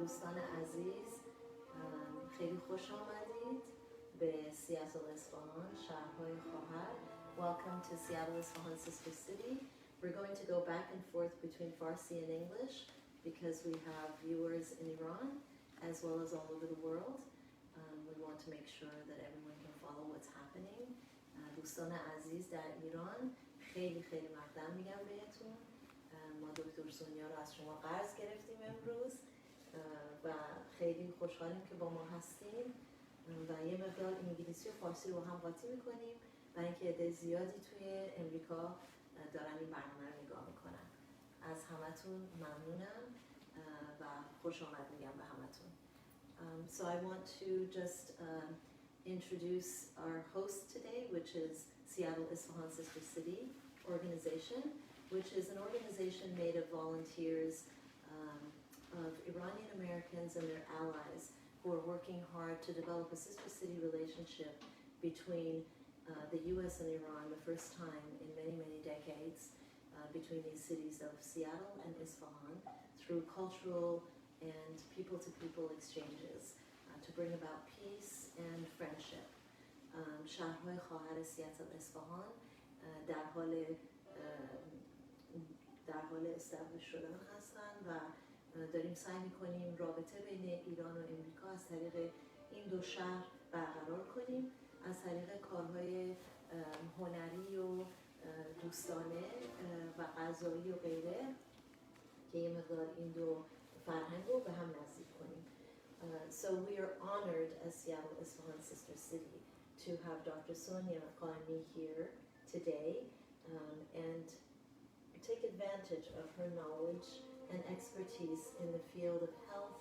دوستان عزیز، خیلی خوش آمدید به سیاتل اصفهان، شهرهای خواهر. Welcome to Seattle Isfahan Sister City. We're going to go back and forth between Farsi and English because we have viewers in Iran as well as all over the world. We want to make sure that everyone can follow what's happening. دوستان عزیز در ایران، خیلی مقدم میگم بهتون. ما دکتر سونیا رو از شما قرض گرفتیم امروز و خیلی خوشحالیم که با ما هستیم و یه مقدار انگلیسی و فارسی رو هم قاطی میکنیم برای اینکه عده زیادی توی امریکا دارن این برنامه رو نگاه میکنن. از همتون ممنونم و خوش آمد میگم به همتون. So I want to just introduce our host today, which is Seattle Isfahan Sister City organization, which is an organization made of volunteers of Iranian Americans and their allies who are working hard to develop a sister city relationship between the U.S. and Iran, the first time in many decades, between these cities of Seattle and Isfahan, through cultural and people-to-people exchanges to bring about peace and friendship. شهرهای خواهر سیاتل اصفهان در حال استبلیش شدن هستن و داریم سعی میکنیم رابطه بین ایران و امریکا از طریق این دو شهر برقرار کنیم، از طریق کارهای هنری و دوستانه و غذایی و غیره که یه مقدار این دو فرهنگ رو به هم نزدیک کنیم. So we are honored as Seattle Isfahan Sister City to have Dr. Sonia Gaemi here today and take advantage of her knowledge and expertise in the field of health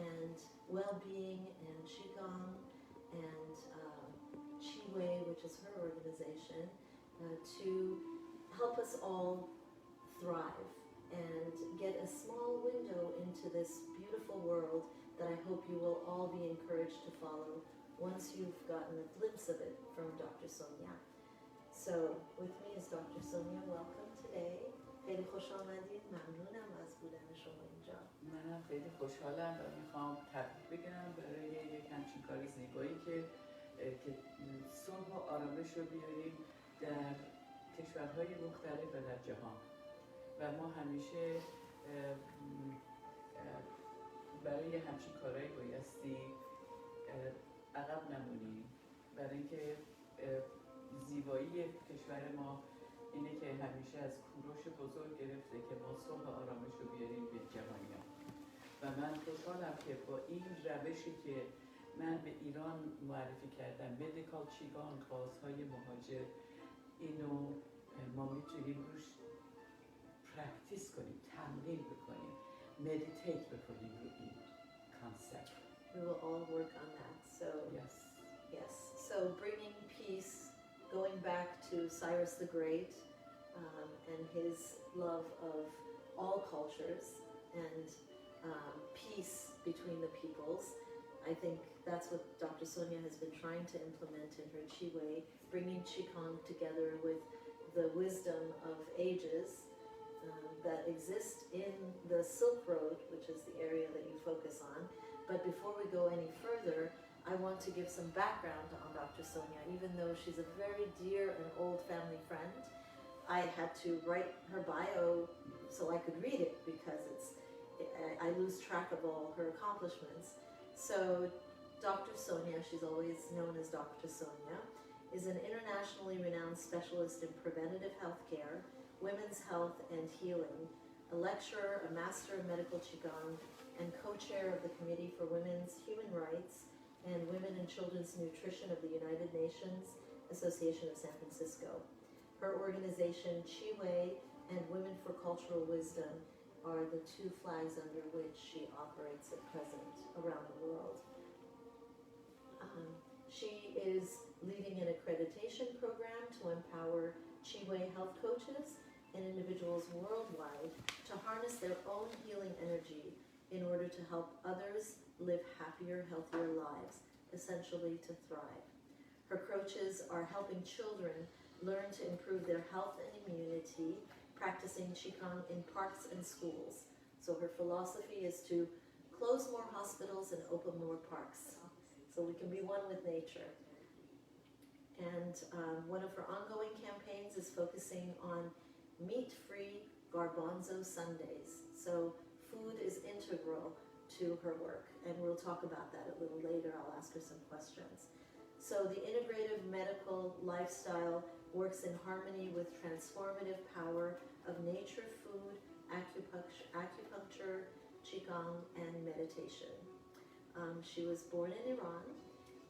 and well-being and Qigong and Qi Wei, which is her organization, to help us all thrive and get a small window into this beautiful world that I hope you will all be encouraged to follow once you've gotten a glimpse of it from Dr. Sonia. So with me is Dr. Sonia. Welcome today. خیلی خوش آمدید. ممنونم از بودن شما اینجا. منم خیلی خوشحالم و میخوام تبریک بگم برای یک همچین کار زیبایی که صلح و آرامش رو بیاریم در کشورهای مختلف و در جهان و ما همیشه برای همچین کارهایی بایستی عقب نمونیم، برای اینکه زیبایی کشور ما اینه که همیشه از کوروش بزرگ گرفته که ما صلح و آرامش رو بیاریم به جهانیان و من خوشحالم که با این روشی که من به ایران معرفی کردم، مدیکال چیگانگ، بازهای مهاجر، اینو ما میتونیم روش پرکتیس کنیم، تمرین بکنیم، مدیتیت بکنیم رو این کانسپت. We will all work on that. So yes. So bringing peace, going back to Cyrus the Great and his love of all cultures and peace between the peoples. I think that's what Dr. Sonia has been trying to implement in her Qi Wei, bringing Qigong together with the wisdom of ages that exist in the Silk Road, which is the area that you focus on. But before we go any further, I want to give some background on Dr. Sonia. Even though she's a very dear and old family friend, I had to write her bio so I could read it because I lose track of all her accomplishments. So Dr. Sonia, she's always known as Dr. Sonia, is an internationally renowned specialist in preventative health care, women's health and healing, a lecturer, a master of medical Qigong, and co-chair of the Committee for Women's Human Rights and Women and Children's Nutrition of the United Nations Association of San Francisco. Her organization, Qi Wei and Women for Cultural Wisdom, are the two flags under which she operates at present around the world. She is leading an accreditation program to empower Qi Wei health coaches and individuals worldwide to harness their own healing energy in order to help others live happier, healthier lives, essentially to thrive. Her coaches are helping children learn to improve their health and immunity, practicing Qigong in parks and schools. So her philosophy is to close close more hospitals and open more parks, so we can be one with nature. And one of her ongoing campaigns is focusing on meat-free Garbanzo Sundays. So food is integral to her work, and we'll talk about that a little later. I'll ask her some questions. So the integrative medical lifestyle works in harmony with transformative power of nature, food, acupuncture, Qigong, and meditation. She was born in Iran,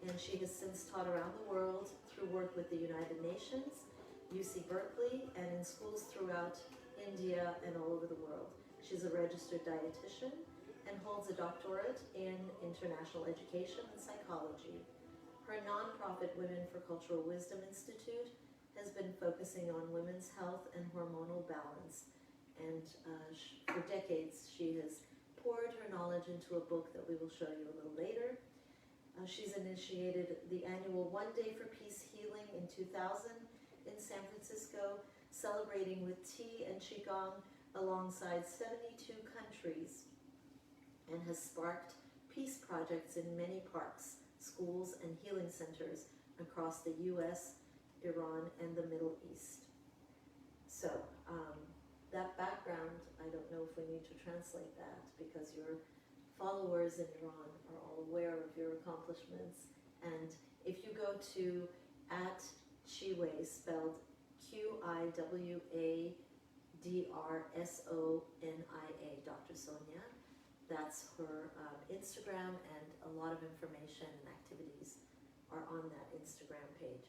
and she has since taught around the world through work with the United Nations, UC Berkeley, and in schools throughout India and all over the world. She's a registered dietitian and holds a doctorate in international education and psychology. Her nonprofit Women for Cultural Wisdom Institute has been focusing on women's health and hormonal balance. And for decades, she has poured her knowledge into a book that we will show you a little later. She's initiated the annual One Day for Peace Healing in 2000 in San Francisco, celebrating with tea and Qigong alongside 72 countries, and has sparked peace projects in many parks, schools, and healing centers across the US, Iran, and the Middle East. So that background, I don't know if we need to translate that, because your followers in Iran are all aware of your accomplishments. And if you go to @Qiwei, spelled QIWADRSONIA, Dr. Sonia, that's her Instagram, and a lot of information and activities are on that Instagram page.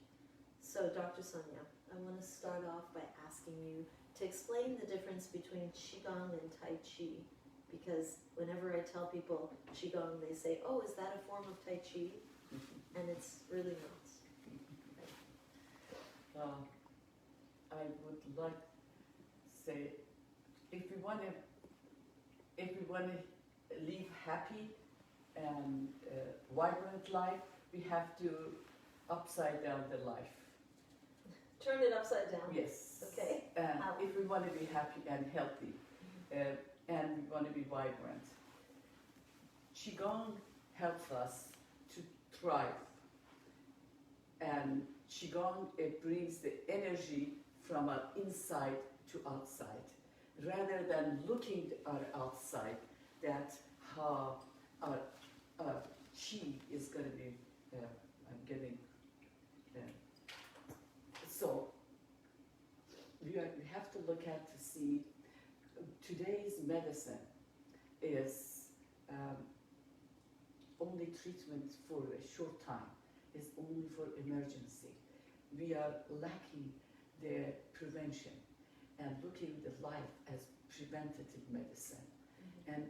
So Dr. Sonia, I want to start off by asking you to explain the difference between Qigong and Tai Chi, because whenever I tell people Qigong, they say, oh, is that a form of Tai Chi? And it's really not. I would like to say, if we want to live happy and vibrant life, we have to upside down the life. Turn it upside down. Yes. Okay. If we want to be happy and healthy, and we want to be vibrant, Qigong helps us to thrive. And Qigong, it brings the energy from our inside to outside, rather than looking at our outside, that how our Qi is going to be, I'm getting, so we have to look at to see today's medicine is only treatment for a short time, is only for emergency. We are lacking the prevention and looking at life as preventative medicine. Mm-hmm. And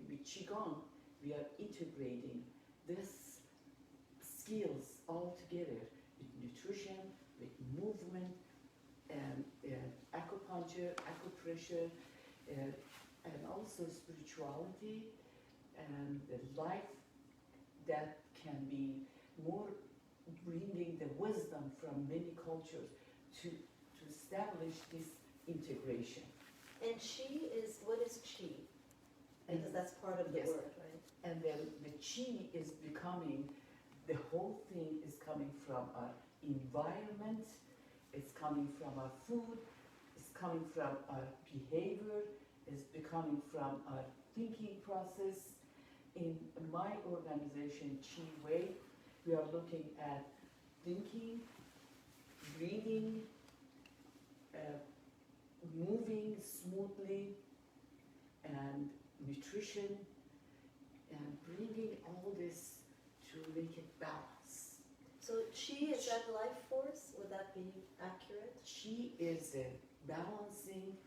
with Qigong, we are integrating these skills all together with nutrition, with movement, and acupuncture, acupressure, and also spirituality, and the life that can be more bringing the wisdom from many cultures to establish this integration. And Qi is, what is Qi? Because that's part of the yes. word, right? And then the Qi is becoming, the whole thing is coming from our environment, it's coming from our food, it's coming from our behavior, it's becoming from our thinking process. In my organization, Qi Wei, we are looking at thinking, breathing, moving smoothly, and nutrition, and bringing all this to make it balance. So Qi, is that life force? Would that be accurate? Qi is a balancing,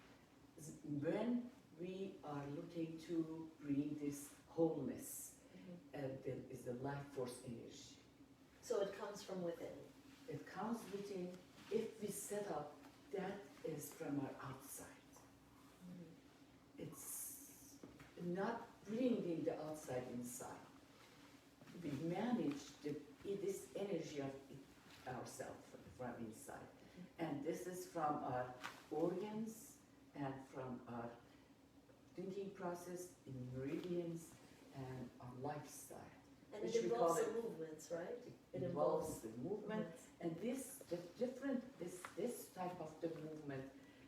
when we are looking to bring this wholeness, and there is the life force energy. So it comes from within? It comes within. If we set up, that is from our outside. It's not bringing the outside inside. We manage this energy of ourselves from inside. And this is from our organs and from our thinking process in meridians and which It we call involves it. the movements, right? It involves the movement, and this type of the movement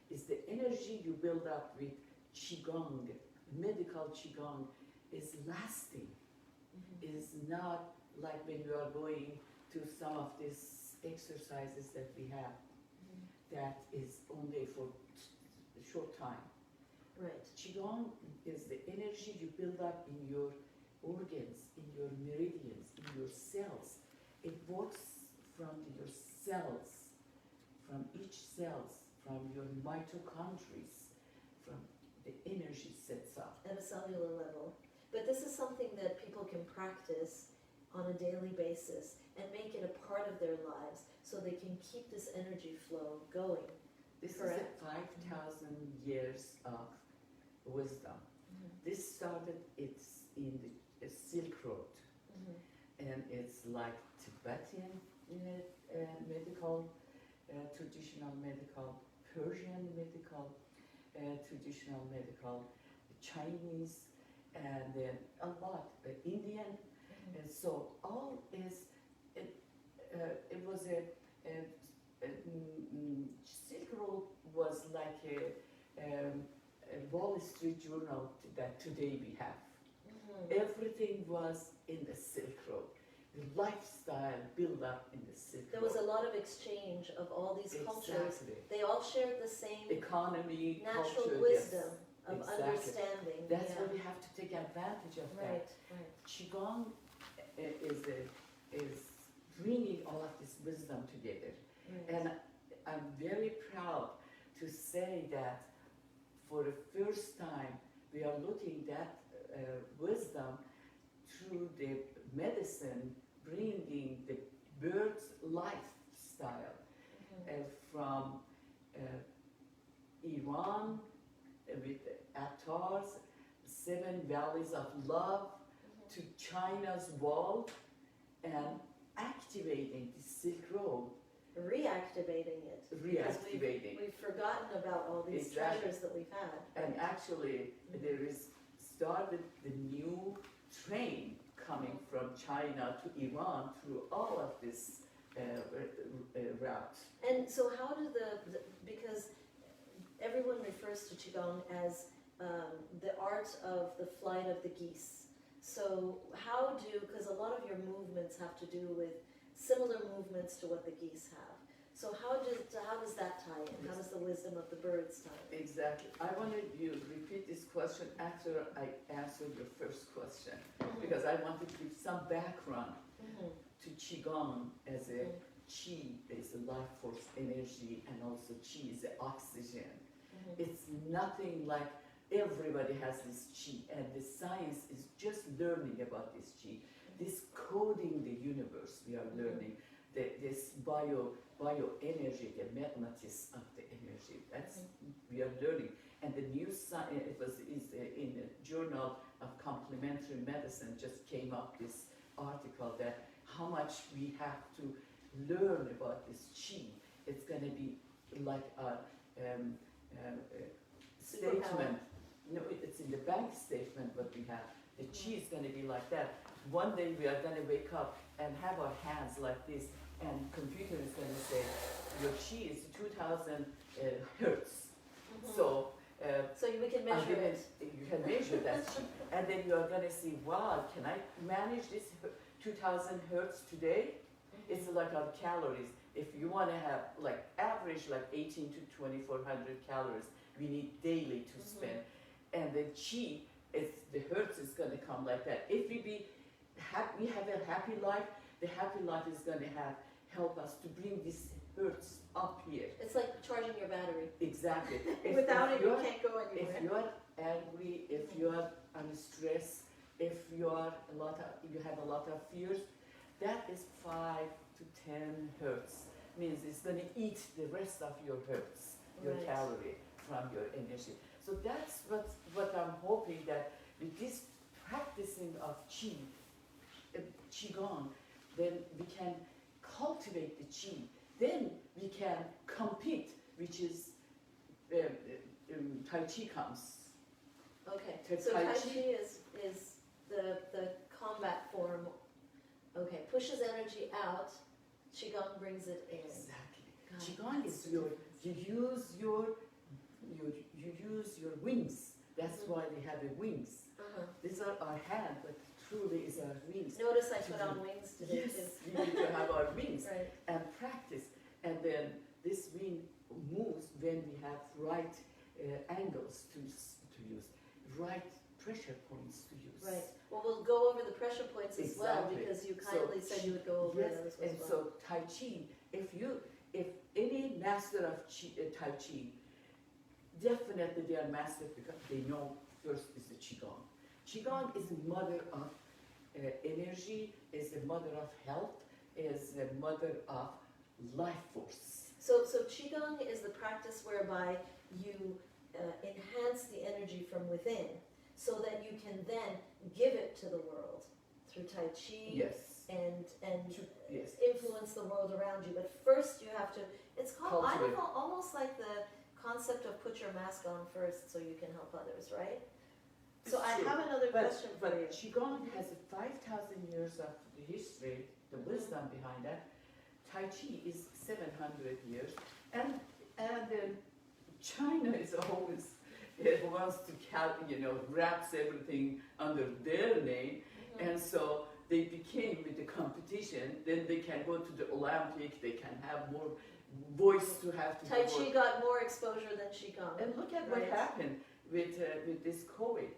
is the energy you build up with Qigong, medical Qigong, is lasting. Is not like when you are going to some of these exercises that we have, that is only for a short time. Right. Qigong is the energy you build up in your organs, in your meridians, in your cells. It works from your cells, from each cells, from your mitochondria, from the energy sets up. At a cellular level. But this is something that people can practice on a daily basis and make it a part of their lives so they can keep this energy flow going. This Correct. is a 5,000 years of wisdom. This started, it's in the Silk Road, and it's like Tibetan medical, traditional medical, Persian medical, traditional medical, Chinese, and then a lot Indian, and so all is it was a Silk Road was like a Wall Street Journal that today we have. Everything was in the Silk Road. The lifestyle built up in the Silk Road. There was a lot of exchange of all these cultures. Exactly. They all shared the same Economy, natural culture, wisdom yes. of Exactly. understanding. That's why we have to take advantage of Right, that. right. Qigong is bringing all of this wisdom together. Right. And I'm very proud to say that for the first time we are looking at wisdom through the medicine, bringing the bird's lifestyle from Iran with Attar's 7 Valleys of Love to China's wall, and activating the Silk Road. Reactivating it. Reactivating. We've forgotten about all these Exactly. treasures that we've had. And actually, there is started the new train coming from China to Iran through all of this route. And so how do because everyone refers to Qigong as the art of the flight of the geese. So because a lot of your movements have to do with similar movements to what the geese have. So how does that tie in? How does the wisdom of the birds tie in? Exactly. I wanted you to repeat this question after I answered your first question, because I want to give some background to Qigong as a Qi is a life force energy, and also Qi is the oxygen. It's nothing like everybody has this Qi, and the science is just learning about this Qi. This coding the universe we are learning, this bioenergy, the magnetism of the energy. That's we are learning. And the new science, is in the Journal of Complementary Medicine just came up this article that how much we have to learn about this Qi. It's going to be like a statement. No, it's in the bank statement what we have. The Qi is going to be like that. One day we are going to wake up and have our hands like this, and computer is going to say your Qi is 2,000 hertz. So we can measure it. You can measure that Qi, and then you are going to see, wow, can I manage this 2,000 hertz today? It's like our calories. If you want to have like average like 18 to 2,400 calories, we need daily to spend. And the Qi, the hertz is going to come like that. If we have a happy life, the happy life is going to help us to bring this hertz up here. It's like charging your battery. Exactly. Without it, you can't go anywhere. If you are angry, if you are under stress, if you have a lot of fears, that is 5 to 10 hertz. Means it's going to eat the rest of your hertz, your calorie from your energy. So that's what I'm hoping, that with this practicing of Qi, Qigong, then we can cultivate the Qi. Then we can compete, which is Tai Chi comes. Okay, so Tai Chi is the combat form pushes energy out, Qigong brings it in. Exactly. God, Qigong that's is the your, difference. you use your wings. That's Mhm. why they have the wings. Uh-huh. These are our hand, but truly is our wings. Notice I put on wings today Yes, too. we need to have our wings Right. and practice. And then this wing moves when we have right angles to use, right pressure points to use. Right. Well, we'll go over the pressure points as well Exactly. because you So, kindly said you would go over Yes, those and as well. so Tai Chi, if any master of Tai Chi, definitely they are masters because they know first is the Qigong. Qigong is the mother of energy, is the mother of health, is the mother of life force. So Qigong is the practice whereby you enhance the energy from within so that you can then give it to the world through Tai Chi Yes. and Yes. influence the world around you. But first you have to, it's called, I don't Cultivate. know, almost like the concept of put your mask on first so you can help others, right? So It's I true. have another question for But you. Qigong has 5,000 years of the history, the wisdom behind that. Tai Chi is 700 years, and China is always wants to wraps everything under their name, and so they became with the competition. Then they can go to the Olympic. They can have more voice to have to. Tai Chi got more exposure than Qigong. And look at what Right. happened with this COVID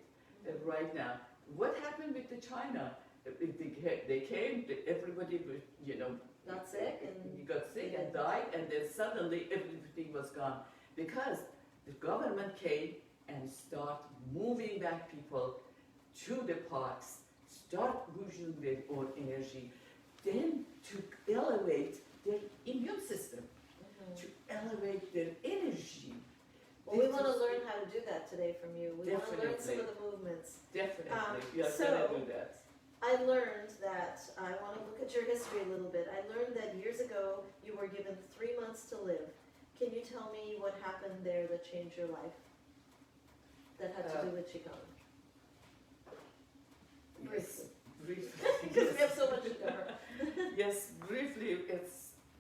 right now. What happened with the China? They came, everybody Got sick and got sick and died, and then suddenly everything was gone because the government came and start moving back people to the parks, start using their own energy, then to elevate their immune system, to elevate their energy. Well, we want to learn how to do that today from you. We want to learn some of the movements. Definitely, we are so- going to do that. I learned that, I want to look at your history a little bit. I learned that years ago you were given 3 months to live. Can you tell me what happened there that changed your life? That had to do with Qigong? Yes, briefly. Because we have so much to cover. Yes, briefly,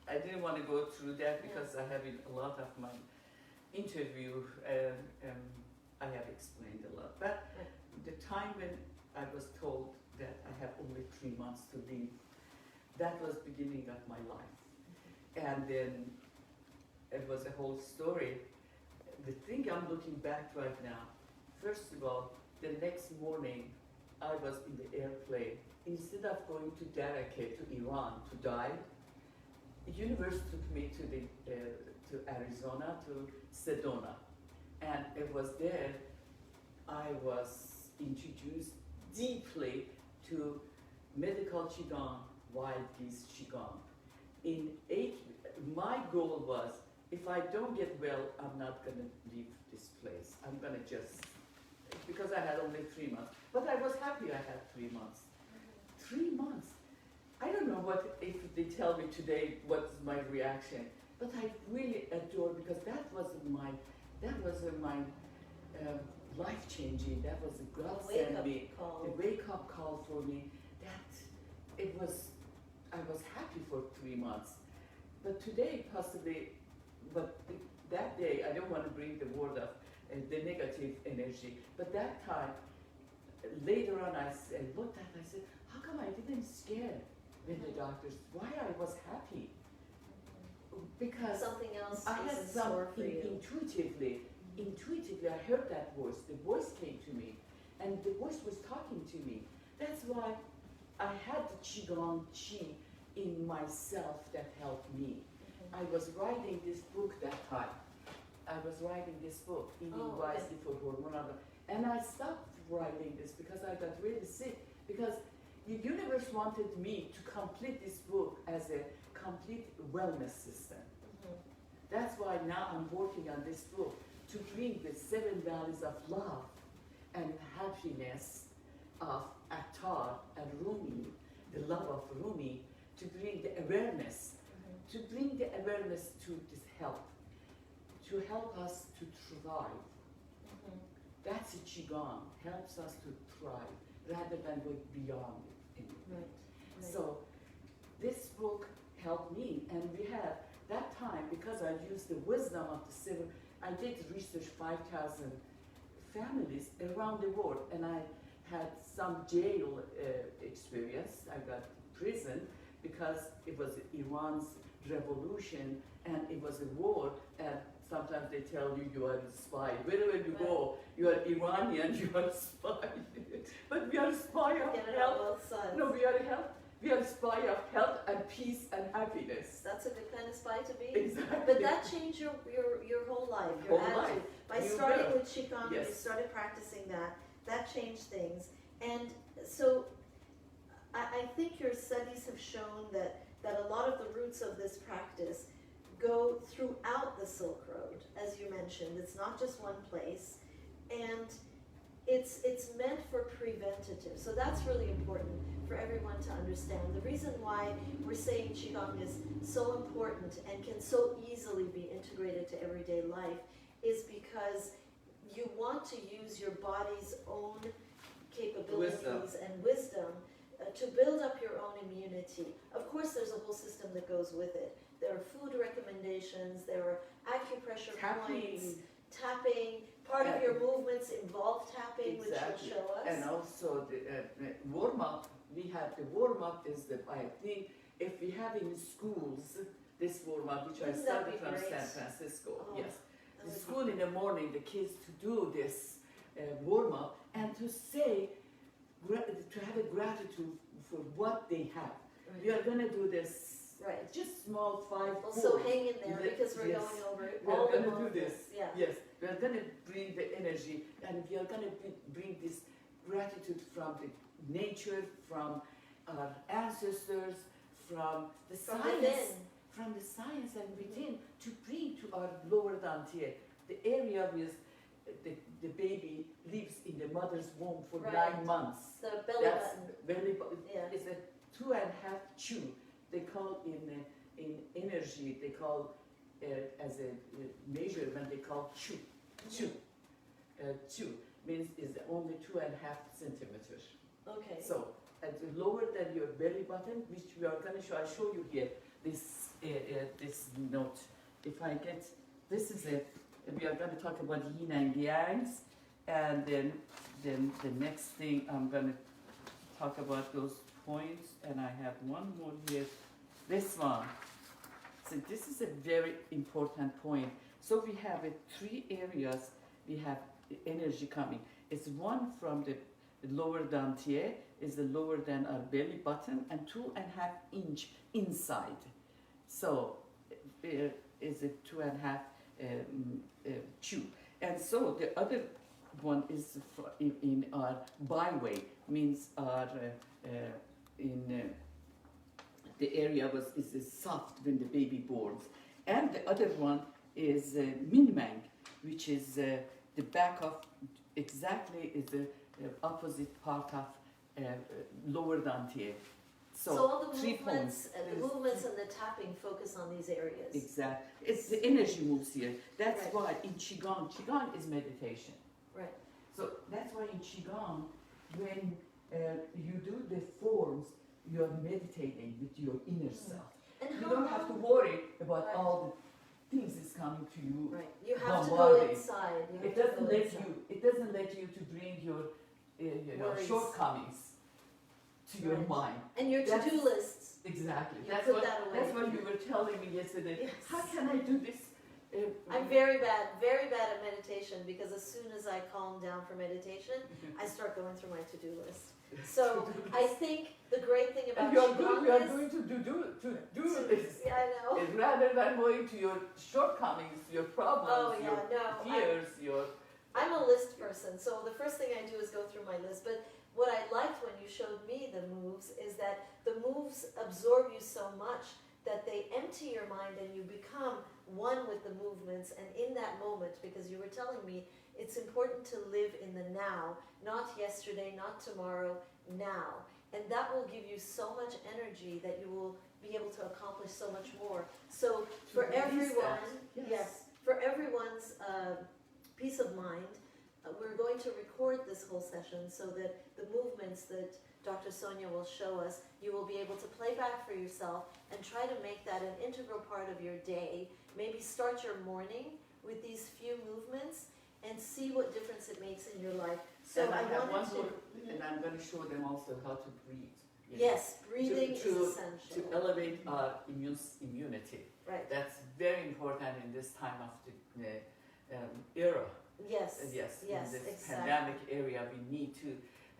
I didn't want to go through that because I have in a lot of my interview, I have explained a lot. But the time when I was told that I have only 3 months to live, that was beginning of my life. And then it was a whole story. The thing I'm looking back right now, first of all, the next morning I was in the airplane. Instead of going to Darakeh, to Iran, to die, the universe took me to Arizona, to Sedona. And it was there I was introduced deeply to medical Qigong, wild geese Qigong. My goal was, if I don't get well, I'm not going to leave this place. I'm going to because I had only 3 months. But I was happy I had 3 months. 3 months. I don't know if they tell me today what's my reaction, but I really adore, because that was my life changing. That was God sent me, the wake up call for me. I was happy for 3 months. But today, possibly, that day, I don't want to bring the word of the negative energy, but that time, later on, I looked at it, I said, how come I didn't scare when the doctors, why I was happy? Because something else I had was in store for something you. intuitively, I heard that voice. The voice came to me, and the voice was talking to me. That's why I had the Qigong Qi in myself that helped me. I was writing this book that time. Eating Wisely for Hormonal. And I stopped writing this because I got really sick. Because the universe wanted me to complete this book as a complete wellness system. That's why now I'm working on this book to bring the 7 values of love and happiness of Attar and Rumi, the love of Rumi, to bring the awareness, to this health, to help us to thrive. That's a Qigong, helps us to thrive rather than go beyond it. Right. So this book helped me, and we had that time, because I used the wisdom of the civil, I did research 5,000 families around the world, and I had some jail experience. I got prison because it was Iran's revolution, and it was a war, and sometimes they tell you you are a spy. Wherever you go, you are Iranian, you are a spy. But we are a spy of health. No, we are a health. We are a spy of health and peace and happiness. That's a good kind of spy to be. Exactly. But that changed your whole life, your Whole attitude. life. By You starting will. with Qigong, Yes. you started practicing that changed things. And so I think your studies have shown that a lot of the roots of this practice go throughout the Silk Road, as you mentioned. It's not just one place. And it's meant for preventative. So that's really important for everyone to understand. The reason why we're saying Qigong is so important and can so easily be integrated to everyday life is because you want to use your body's own capabilities and wisdom to build up your own immunity. Of course, there's a whole system that goes with it. There are food recommendations, there are acupressure points, tapping. Part of your movements involve tapping, Exactly. which you'll show us. And also the warm-up, we have the warm-up is the, I think, if we have in schools, this warm-up, which I Wouldn't that started be from great? San Francisco, Oh, yes. that The would school in the morning, the kids to do this warm-up and to say, to have a gratitude for what they have. Right. We are going to do this. Right. Just small 5 Also chords. hang in there because we're Yes. going over We all are the going to do movements. this. Yeah. Yes, we are going to bring the energy, and we are going to bring this gratitude from the nature, from our ancestors, from the From science, within. from the science and within, to bring to our lower dantier, the area with the baby lives in the mother's womb for Right. 9 months. The belly That's button. belly button. Yeah. It's a 2.5 chew. They call in energy, they call as a measurement, they call chew. Chew. Chew means is only 2.5 centimeters. Okay. So lower than your belly button, which we are going to show. I show you here this this note. If I get, this is it. We are going to talk about yin and yangs, and then the next thing I'm going to talk about those points, and I have one more here. This one. So this is a very important point. So we have 3 areas. We have the energy coming. It's one from the lower dantier, is the lower than our belly button, and 2.5 inch inside. So is a 2.5 chew. And so the other one is in our byway, means our the area is soft when the baby borns. And the other one is minmang, which is the back of, exactly is the opposite part of lower dantier. So all the 3 movements points. and the movements and the tapping focus on these areas. Exactly. It's the energy moves here. That's Right. why in Qigong is meditation. Right. So that's why in Qigong, when you do the forms, you're meditating with your inner self. And You how don't have to long- worry about Right. all the things that's coming to you. Right. You have to go bombarding. inside. You have It to doesn't go let inside. you. It doesn't let you to bring your Worries. shortcomings to your Right. mind. And your That's- to-do lists. Exactly. You That's put what. that away. That's what you were telling me yesterday. Yes. How can I do this? I'm very bad at meditation because as soon as I calm down for meditation, I start going through my to-do list. So I think the great thing about And you're good. Qigong You are is- going to do this. Yeah, I know. Rather than going to your shortcomings, your problems, Oh yeah, your no. fears, your I'm a list person, so the first thing I do is go through my list. But what I liked when you showed me the moves is that the moves absorb you so much that they empty your mind and you become one with the movements and in that moment, because you were telling me it's important to live in the now, not yesterday, not tomorrow, now. And that will give you so much energy that you will be able to accomplish so much more. So for release everyone, that. yes, for everyone's peace of mind, we're going to record this whole session so that the movements that Dr. Sonia will show us, you will be able to play back for yourself and try to make that an integral part of your day. Maybe start your morning with these few movements and see what difference it makes in your life. So and I have one wanted more, and I'm going to show them also how to breathe. Yes, breathing to, is essential. To elevate our immunity. Right. That's very important in this time of the era. Yes. Yes. Yes. In this Exactly. pandemic area, we need to.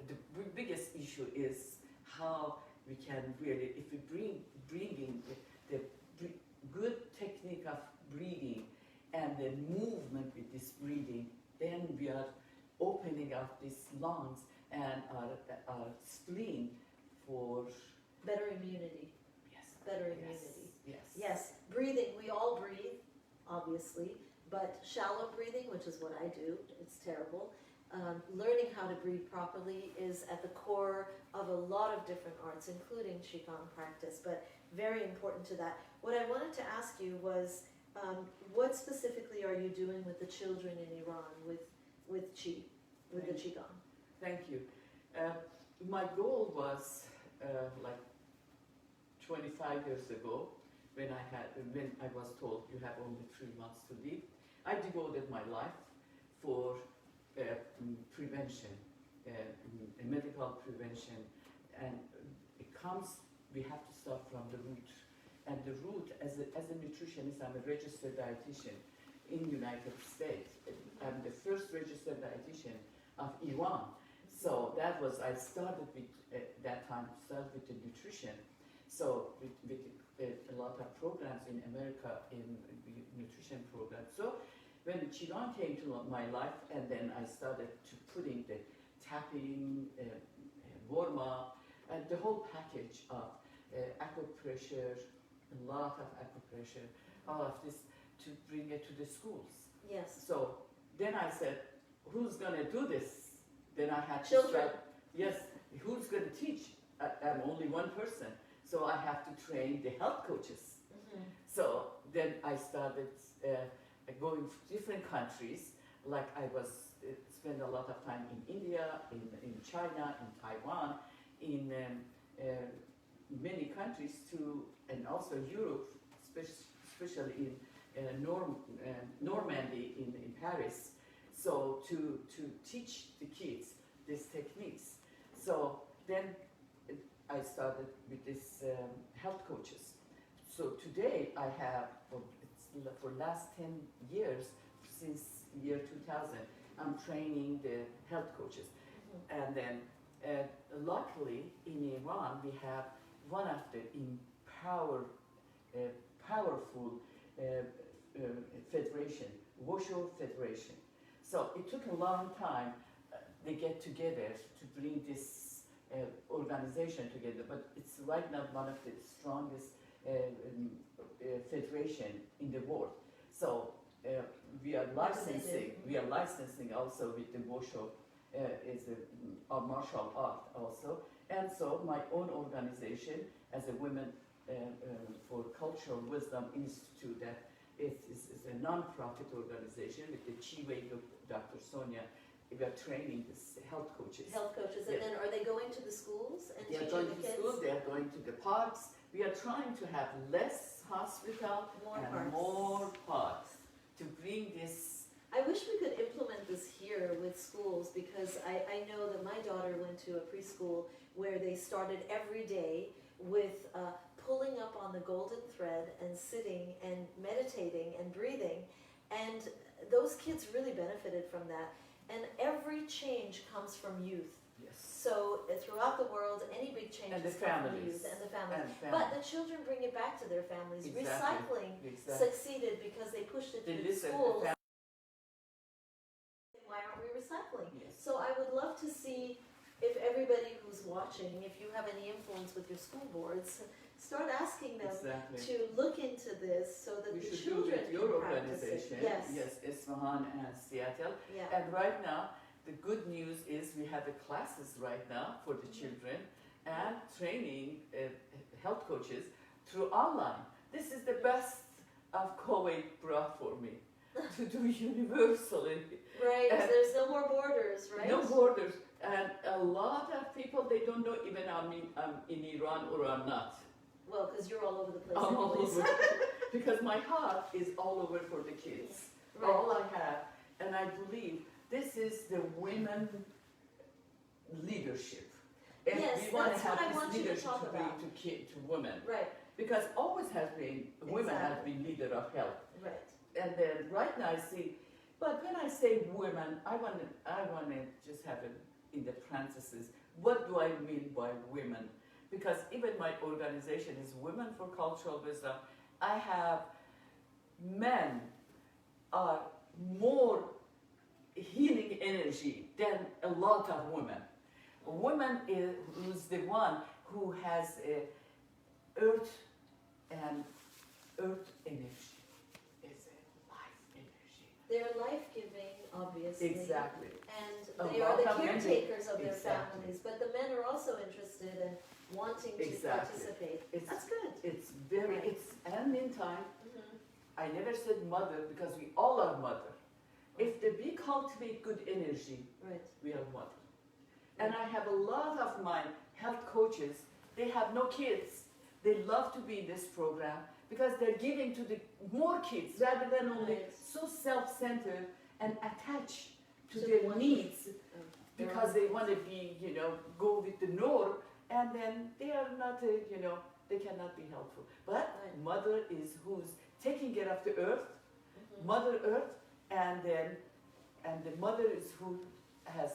The biggest issue is how we can really, if we bring in the good technique of breathing and the movement with this breathing, then we are opening up these lungs and our spleen for Better immunity. yes. Better Yes. immunity. Yes. Yes. Breathing. We all breathe, obviously, but shallow breathing, which is what I do, it's terrible. Learning how to breathe properly is at the core of a lot of different arts, including Qigong practice, but very important to that. What I wanted to ask you was, what specifically are you doing with the children in Iran with Qi, with the Qigong? Thank you. My goal was like 25 years ago when I was told you have only 3 months to live. I devoted my life for prevention, medical prevention, and we have to start from the root. And the root, as a nutritionist, I'm a registered dietitian in the United States. I'm the first registered dietitian of Iran. So I started with, that time, with the nutrition. So with a lot of programs in America, in nutrition programs. So when Qigong came to my life, and then I started to putting the tapping, warm-up, and the whole package of acupressure, a lot of acupressure, all of this, to bring it to the schools. Yes. So then I said, who's going to do this? Then I had Children. to start, yes, who's going to teach? I'm only one person, so I have to train the health coaches. Mm-hmm. So then I started going to different countries, like I spent a lot of time in India, in China, in Taiwan, in many countries and also Europe, especially in Normandy, in Paris. So to teach the kids these techniques. So then I started with these health coaches. So today I have, for last 10 years, since year 2000, I'm training the health coaches. Mm-hmm. And then luckily in Iran we have one of the powerful federation, Wushu Federation. So it took a long time they get together to bring this organization together, but it's right now one of the strongest federation in the world. So we are licensing also with the Wushu, is a martial art also. And so my own organization as a Women for Cultural Wisdom Institute, that is a non-profit organization with the Qi Gong, Dr. Sonia. We are training these health coaches. Health coaches, and then are they going to the schools and they are teaching going the to kids? schools, they are going to the parks. We are trying to have less hospital and more parks to bring this. I wish we could implement this here with schools, because I know that my daughter went to a preschool where they started every day with pulling up on the golden thread and sitting and meditating and breathing, and those kids really benefited from that. And every change comes from youth. Yes. So throughout the world, any big changes come from the youth and the families. But the children bring it back to their families. Exactly. Recycling succeeded because they pushed it through the schools. Why aren't we recycling? Yes. So I would love to see if everybody who's watching, if you have any influence with your school boards, start asking them to look into this so that the children can practice it. Yes, Isfahan and Seattle. Yeah. And right now, the good news is we have the classes right now for the children and training health coaches through online. This is the best of COVID brought for me, to do universally. Right, there's no more borders, right? No borders. And a lot of people, they don't know even I'm in Iran or I'm not. Well, because you're all over the place. I'm all anyways. over. Because my heart is all over for the kids. Right. All I have. And I believe this is the women leadership. And Yes, we want that's to have what I this want you to leadership talk to about. bring to women. Right, Because always has been, women have Exactly. been leader of health. right. And then right now I see, but when I say women, I want to just have it in the parentheses. What do I mean by women? Because even my organization is Women for Cultural Wisdom. I have men are more healing energy than a lot of women. Women is the one who has earth and earth energy. It's a life energy. They're life-giving, obviously. Exactly. And A they are lot the of men do. caretakers of their Exactly. families, but the men are also interested in wanting to Exactly. participate. It's- That's good. It's very, Right. it's, and meantime, Mhm. I never said mother because we all are mother. If we cultivate good energy, Right. we are mother. And I have a lot of my health coaches, they have no kids. They love to be in this program because they're giving to the more kids rather than only Right. so self-centered and attached to To their one- needs Oh, because they want to be, go with the norm, and then they are not, they cannot be helpful. But Right. mother is who's taking care of the earth, Mhm. Mother Earth, and the mother is who has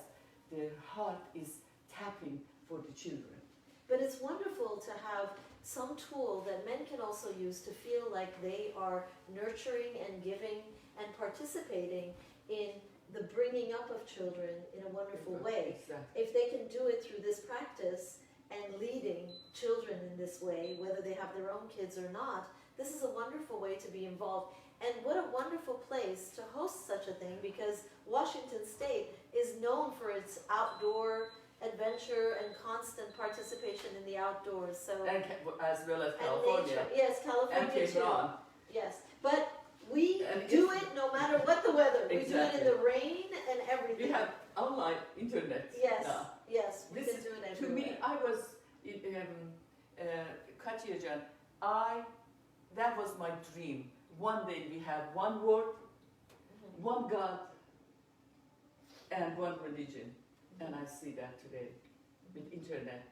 their heart is tapping for the children. But it's wonderful to have some tool that men can also use to feel like they are nurturing and giving and participating in the bringing up of children in a wonderful way. Exactly. If they can do it through this practice and leading children in this way, whether they have their own kids or not, this is a wonderful way to be involved. And what a wonderful place to host such a thing, because Washington State is known for its outdoor adventure and constant participation in the outdoors. So And as well as and California. nature. Yes, And California Cape too. Ron. Yes, but we And do if- it no matter what the weather. We do it Exactly. in the rain and everything. We have online internet Yes, now. yes, we This can do it To everywhere. me, I was Katiyajan. That was my dream. One day we have one word, Mhm. one God, and one religion. And I see that today with internet.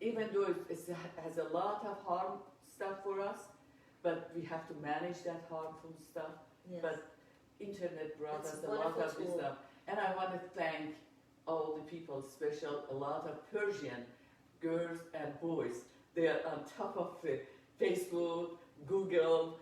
Even though it has a lot of harm stuff for us, but we have to manage that harmful stuff. Yes. But internet brought It's us a a lot wonderful of tool. wisdom. And I want to thank all the people, special a lot of Persian girls and boys. They are on top of the Facebook, Google.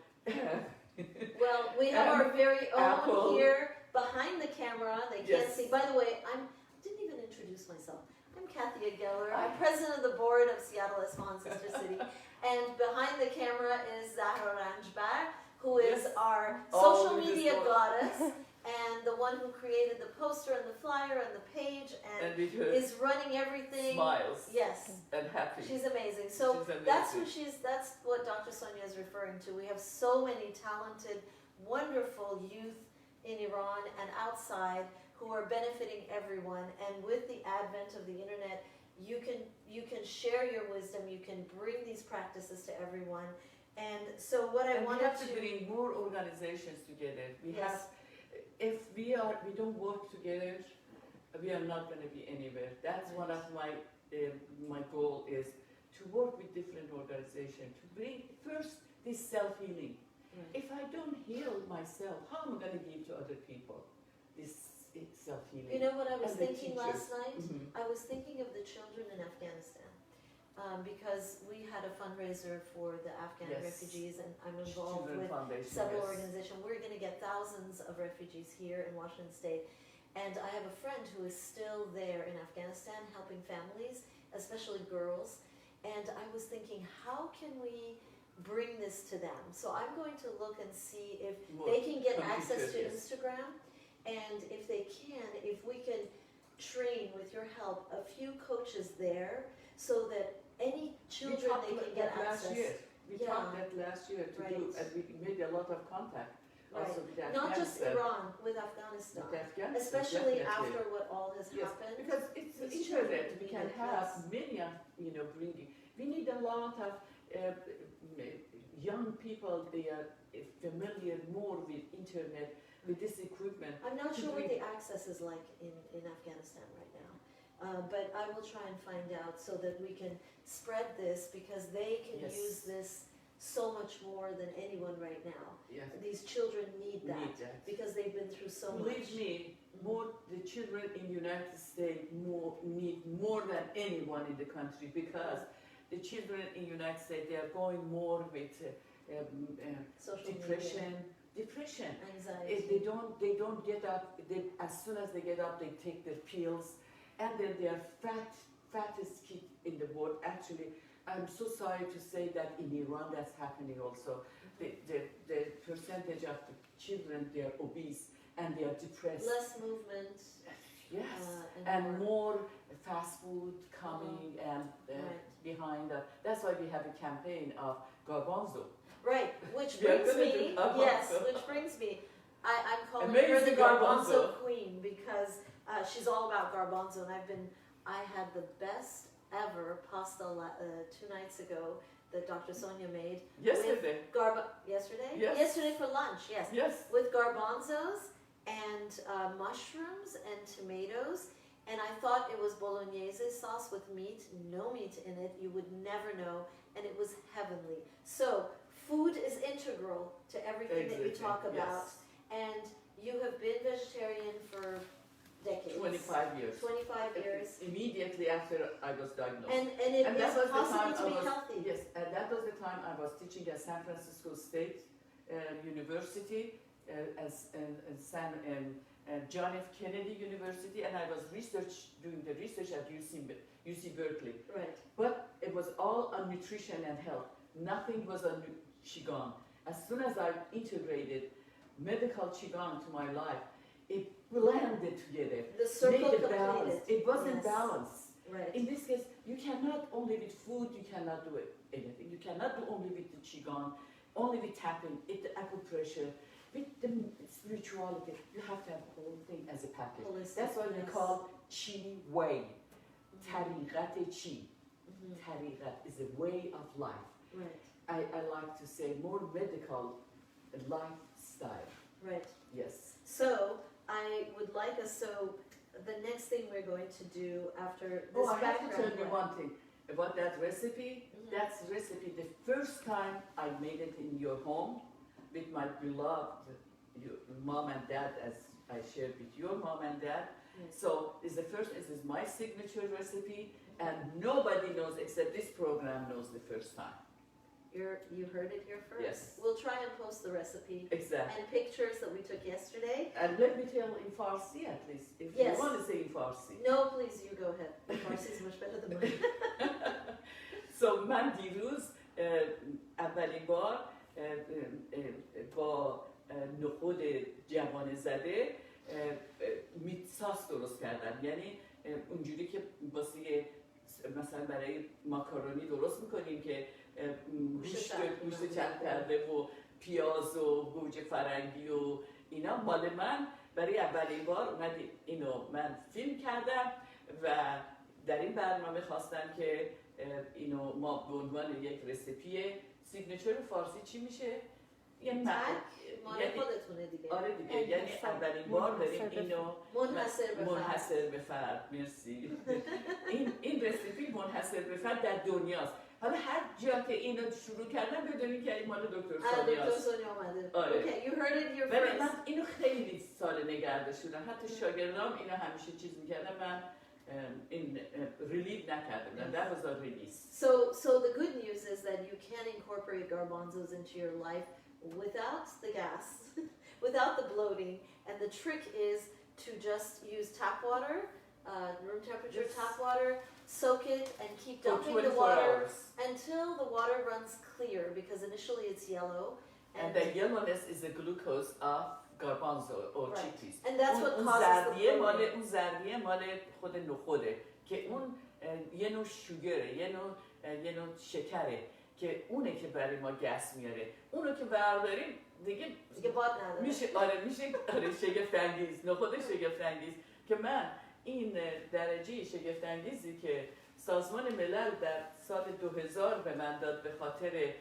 Well, we have our very own Apple. here behind the camera. They can't Yes. see. By the way, I didn't even introduce myself. I'm Kathy Geller. I'm Hi. president of the board of Seattle Isfahan Sister City. And behind the camera is Zahra Ranjbar, who is Yes. our Oh, social we just media want- goddess and the one who created the poster and the flyer and the page and And with her is running everything. smiles Yes. and happy. She's amazing. So She's amazing. that's who that's what Dr. Sonia is referring to. We have so many talented, wonderful youth in Iran and outside who are benefiting everyone. And with the advent of the internet, you can share your wisdom, you can bring these practices to everyone. And so what I And we wanted have to bring more organizations together. We Yes. have, if we don't work together, we are not going to be anywhere. That's one of my goal is to work with different organizations to bring first this self-healing. Right. If I don't heal myself, how am I going to give to other people this self-healing? You know what I was And the thinking teachers. last night? Mhm. I was thinking of the children in Afghanistan because we had a fundraiser for the Afghan Yes. refugees, and I'm involved Children with Foundation, several yes. organizations. We're going to get thousands of refugees here in Washington State. And I have a friend who is still there in Afghanistan helping families, especially girls. And I was thinking, how can we bring this to them? So I'm going to look and see if More they can get access to yes. Instagram. And if they can, if we can train, with your help, a few coaches there so that any children We talked they can that get last access. year. We Yeah. talked that last year to do, Right. and we made a lot of contact also with Not just Afghanistan. Iran, with Afghanistan. With Afghanistan, Especially definitely. after what all has Yes, happened. because it's These internet. children We need can it, have yes. many of, bringing. We need a lot of young people. They are familiar more with internet, with this equipment. I'm not to sure what bring- the access is like in Afghanistan right now. But I will try and find out so that we can spread this, because they can Yes. use this so much more than anyone right now. Yes, These children need that, need that. because they've been through so Believe much. me, more the children in the United States need more than anyone in the country, because the children in the United States, they are going more with Social depression. media, If anxiety. they don't get up, as soon as they get up, they take their pills, and then they are fattest kid in the world. Actually, I'm so sorry to say that in Iran that's happening also. The percentage of the children, they are obese and they are depressed. Less movement. Yes, and and more. more fast food coming and Right. behind that. That's why we have a campaign of Garbanzo. Right, which We are brings gonna me, do garbanzo. yes, which brings me, I'm calling her Amazing the garbanzo garbanzo. queen, because she's all about garbanzo, and I had the best ever pasta 2 nights ago that Dr. Sonia made. Yesterday. Yesterday? Yes. Yesterday for lunch, yes. Yes. With garbanzos and mushrooms and tomatoes. And I thought it was bolognese sauce with meat, no meat in it, you would never know, and it was heavenly. So, food is integral to everything that you Exactly, talk about, yes. and you have been vegetarian for decades. 25 years. 25 years. Immediately after I was diagnosed. And it And that is was the possible time to I be was, healthy. Yes, and that was the time I was teaching at San Francisco State University, John F. Kennedy University, and I was doing the research at UC Berkeley. Right. But it was all on nutrition and health. Nothing was on Qigong. As soon as I integrated medical Qigong to my life, it blended together. The circle made a balance. completed. It wasn't Yes. balanced. Right. In this case, you cannot only with food, you cannot do anything. You cannot do only with the Qigong, only with tapping, with the acupressure, with the spirituality. You have to have the whole thing as a package. Holistic, That's why we yes. call Qi way. Mhm. Tariqat Qi. Mhm. Tariqat is a way of life. Right. I like to say more medical lifestyle. Right. Yes. So I would like us. So the next thing we're going to do after this Oh, I have to background. tell you one thing about that recipe. Mhm. That's recipe. The first time I made it in your home with my beloved mom and dad, as I shared with your mom and dad. Yes. So it's the first. This is my signature recipe, and nobody knows except this program knows the first time. You heard it here first. Yes. We'll try and post the recipe Exactly. and pictures that we took yesterday. And let me tell in Farsi at least, if Yes. you want to say in Farsi. No, please, you go ahead. Farsi is much better than mine. So من دیروز اولین بار با نخود جوان زده میت ساس درست کردم. یعنی اونجوری که واسه مثلا برای ماکارونی درست میکنیم که گوشت چند کرده و پیاز و گوجه فرنگی و اینا، مال من برای اولین بار اومد اینو من فیلم کردم و در این برنامه خواستم که اینو ما به عنوان یک رسیپی سیگنچر فارسی چی میشه؟ یه مال خودتونه دیگه. آره دیگه، یعنی اولین بار داریم اینو منحصر به فرد. مرسی. این رسیپی منحصر به فرد در دنیاست. حالا هر جا که اینو شروع کردم بدونید که این مال دکتر سونیاست. دکتر سونیا اومده. آره. Okay, you heard it here ولی first. من اینو خیلی سال نگه داشتم. حتی شاگردام اینو همیشه چیز میکردم، من این ریلیو نکردم. That was a release. So the good news is that you can incorporate garbanzos into your life without the gas, without the bloating, and the trick is to just use tap water, room temperature Yes. tap water, soak it and keep For dumping the 24 water hours. until the water runs clear, because initially it's yellow. And the yellowness is the glucose of garbanzo or Right. chickpeas. And that's what اون causes the زردیه مال bloating. اون زردیه مال خود نخوده که اون یه نوع شوگره، یه نوع شکره. که اونه که برای ما گس میاره. اونو که برداریم دیگه باد نداره. میشه شگفت انگیز، نخود شگفت انگیز که من این درجه شگفت انگیزی که سازمان ملل در سال 2000 به من داد به خاطر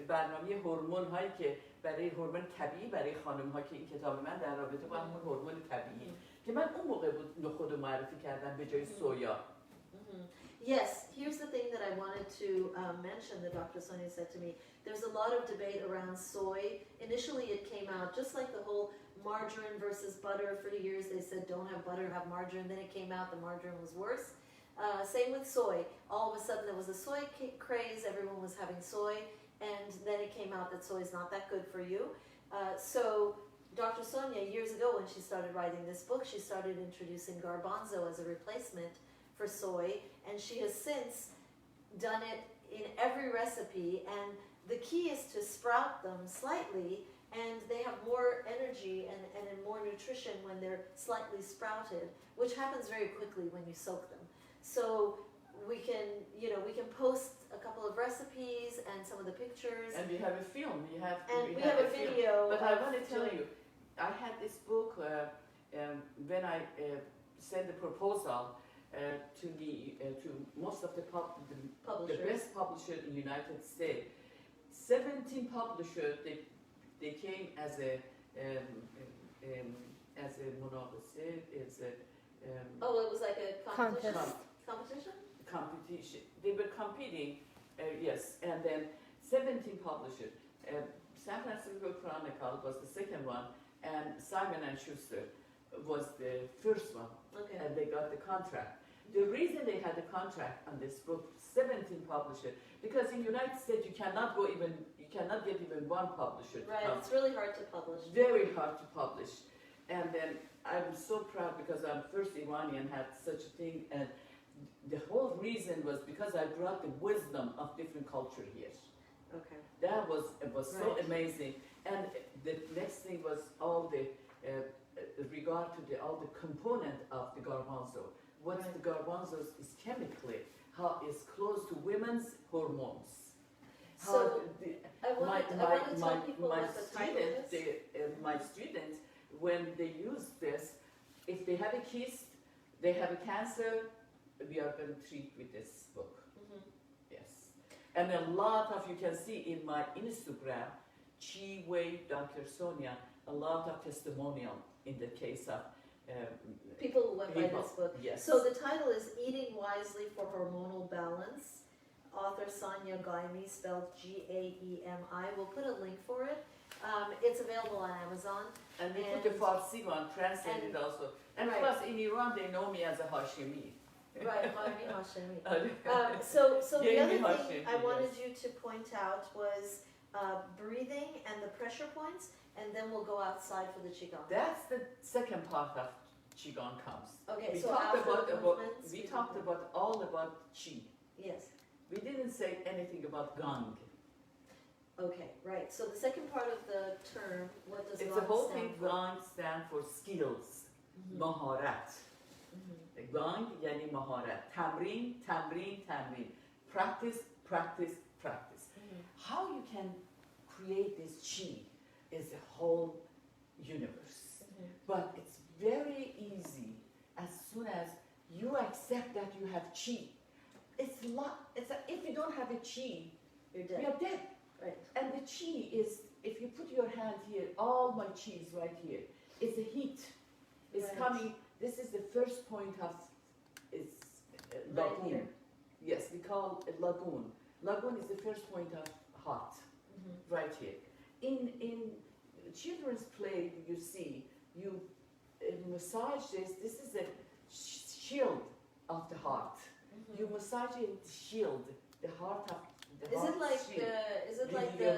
برنامه هورمون هایی که برای هورمون طبیعی برای خانم ها که این کتاب من در رابطه با همون هورمون طبیعی که من اون موقع بود نخود رو معرفی کردم به جای سویا. Yes, here's the thing that I wanted to mention that Dr. Sonia said to me. There's a lot of debate around soy. Initially it came out just like the whole margarine versus butter. For years they said don't have butter, have margarine. Then it came out the margarine was worse. Same with soy. All of a sudden there was a soy craze. Everyone was having soy. And then it came out that soy is not that good for you. So Dr. Sonia, years ago when she started writing this book, she started introducing garbanzo as a replacement for soy, and she has since done it in every recipe, and the key is to sprout them slightly, and they have more energy and more nutrition when they're slightly sprouted, which happens very quickly when you soak them. So we can post a couple of recipes and some of the pictures. And we have a film. We have a video. But I want to tell you, I had this book when I sent the proposal to most of the best publishers in the United States. 17 publishers they came as a مناقصه, it was like a competition. Competition. They were competing, yes, and then 17 publishers. San Francisco Chronicle was the second one, and Simon and Schuster was the first one, and they got the contract. The reason they had the contract on this book, 17 publishers, because in the United States you cannot get even one publisher. Right, it's really hard to publish. Very hard to publish, and then I'm so proud because I'm first Iranian had such a thing, and the whole reason was because I brought the wisdom of different culture here. Okay. That was so amazing, and the next thing was all the regard to all the component of the garbanzo. What the garbanzo is chemically, how it's close to women's hormones. So I want to tell people what the title is. My students, when they use this, if they have a kyst, they have a cancer, we are going to treat with this book. Yes. And a lot of, you can see in my Instagram, Qi Wei, Dr. Sonia, a lot of testimonial in the case of people who went by this book. Yes. So the title is Eating Wisely for Hormonal Balance. Author Sonia Gaemi, spelled Gaemi. We'll put a link for it. It's available on Amazon. And we put the Farsi one, translated also. And plus in Iran they know me as a Hashemi. Right, Hashemi. So the other thing I wanted you to point out was breathing and the pressure points, and then we'll go outside for the Qigong. That's the second part of Qigong comes. Okay, we so talked about all about Qi. Yes. We didn't say anything about Gong. Okay, right. So the second part of the term, what does it's Gong the whole stand thing. for? Gong stands for skills. Maharat. Gong yani maharat. Tamrin, tamrin, tamrin. Practice, practice, practice. How you can create this Qi is a whole universe. But it's very easy as soon as you accept that you have Qi. If you don't have a Qi, you're dead. Right. And the Qi is, if you put your hand here, all my Qi is right here. It's a heat. It's coming. This is the first point of lagoon. Here. Yes, we call it lagoon. Lagoon is the first point of hot, right here. In children's play, you see, you massage this. This is a shield of the heart. You massage it, shield the heart of the Is heart. Is it like the?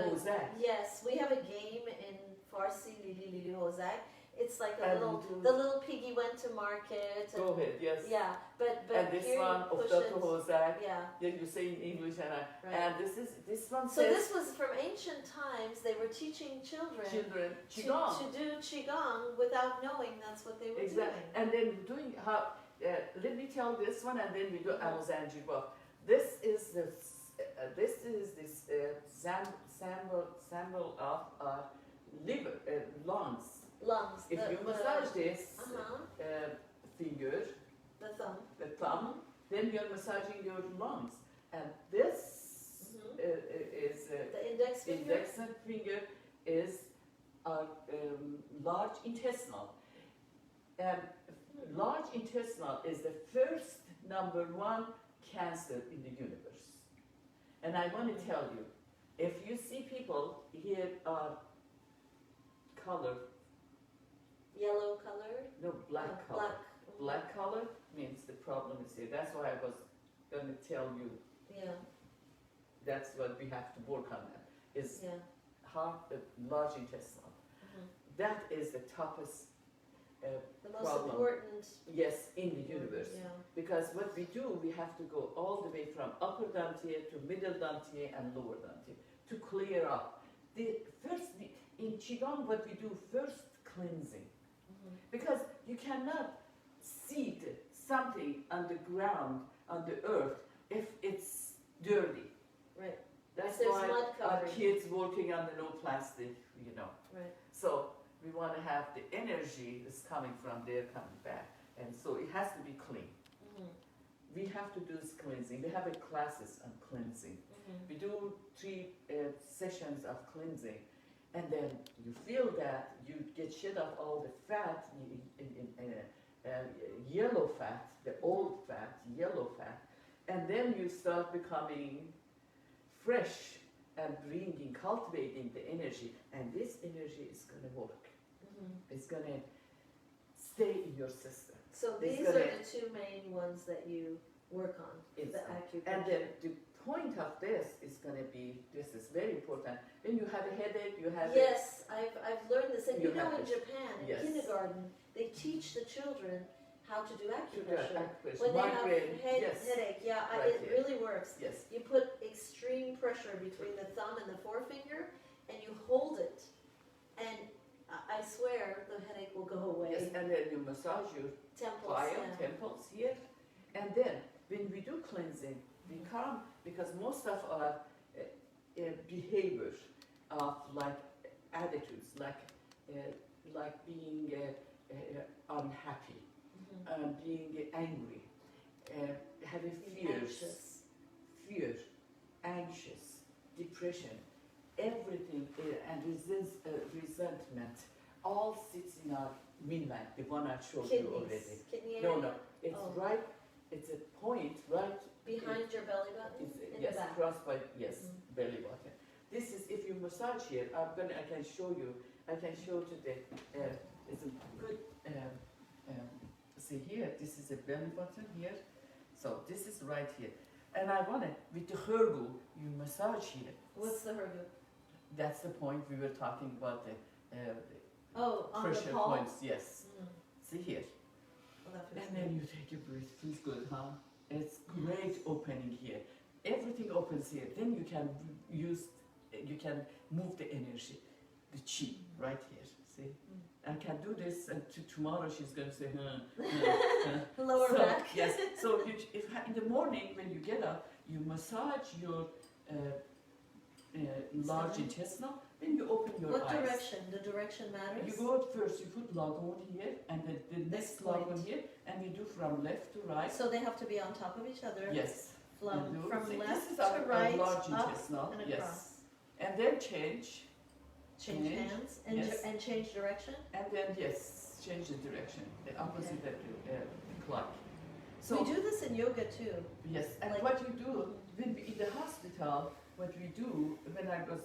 Yes, we have a game in Farsi, Lili Lili Hozak. It's like the little piggy went to market. Go ahead, yes. Yeah, but and this here one, you push it. Hozak. Yeah. You say in English, and this one So says. this was from ancient times. They were teaching children Qigong. to do Qigong without knowing that's what they were doing. And then doing how. Let me tell this one, and then we do Amazanjiba. This is this sample of liver, lungs. Lungs. If you massage this finger, the thumb. the thumb, then you're massaging your lungs. And this is The index finger. index finger is large intestinal. And large intestinal is the first #1 cancer in the universe. And I want to tell you, if you see people here are color, Yellow color. no, black color. Black. Black color means the problem is here. That's why I was going to tell you. Yeah. That's what we have to work on. That is Yeah. large intestinal. That is the toughest The most problem. important. Yes, in the universe. Yeah. Because what we do, we have to go all the way from upper dantian to middle dantian and lower dantian to clear up. The first in Qigong, what we do first cleansing, because you cannot seed something on the ground, on the earth, if it's dirty. Right. That's If there's why mud our covering. kids working on the no plastic, you know. Right. So we want to have the energy that's coming from there coming back, and so it has to be clean. We have to do this cleansing. We have classes on cleansing. We do 3 sessions of cleansing, and then you feel that you get shed off all the fat, yellow fat, the old fat, yellow fat, and then you start becoming fresh and bringing, cultivating the energy, and this energy is going to work. It's going to stay in your system. So It's these gonna- are the 2 main ones that you work on. It's- The acupuncture. And then the point of this is going to be, this is very important. When you have a headache, you have Yes, I've learned this. And You you know, have in this. Japan, in Yes. kindergarten, they teach the children how to do acupressure. acupressure. When they Migraine, have yes. headache, yeah, Right it here. really works. Yes. You put extreme pressure between the thumb and the forefinger, and you hold it. And I swear the headache will go away. Yes, and then you massage your Temples, temples here. And then when we do cleansing, we come, because most of our behavior of like attitudes, like being unhappy, being angry, having fears, fear, anxious, depression, everything, and resentment, all sits in our midline, the one I showed you already. Kidney No, area. no, it's Oh. right, it's a point right Behind your belly button? It's, In yes, the back. crossed by, yes, belly button. This is, if you massage here, I can show you, I can show to the, it's a good, see here, this is a belly button here, so this is right here. And I want to, with the hergu, you massage here. What's the hergu? That's the point we were talking about, the On the pressure palm? points, yes. See here. Oh, that feels And then you take a breath, feels good, huh? It's great opening here. Everything opens here. Then you can move the energy, the chi, right here. See? I can do this, and tomorrow she's going to say, Lower so, back. Yes. So if in the morning when you get up, you massage your large intestinal, then you open your What eyes. direction? The direction matters? You go first, you put lagoon here, and then the next This point. lagoon here, and you do from left to right. So they have to be on top of each other? Yes. From You do. from See, left this is to our right, large up intestinal. and Yes. across. And then change, Change Change. hands and, Yes. and change direction? and then yes, change the direction, the opposite of the clock. So We do this in yoga too. yes, and like- what you do when we, in the hospital, what we do when I was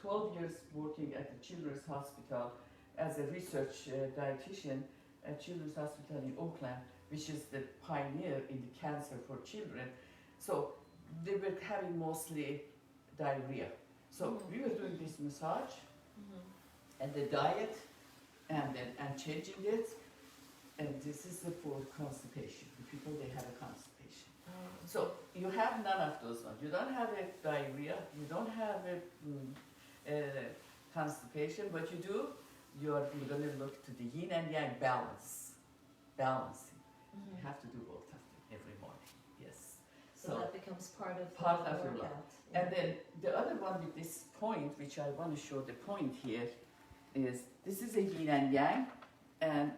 12 years working at the Children's Hospital as a research dietitian at Children's Hospital in Oakland, which is the pioneer in the cancer for children. So they were having mostly diarrhea. So we were doing this massage and the diet and changing it, and this is for constipation. The people, they have a constipation. So you have none of those ones. You don't have a diarrhea, you don't have a constipation. What you do, you're going to look to the yin and yang balancing. You have to do both of them every morning. Yes. So that becomes part of part the of your workout. life. And then the other one with this point, which I want to show the point here, is this is a yin and yang, and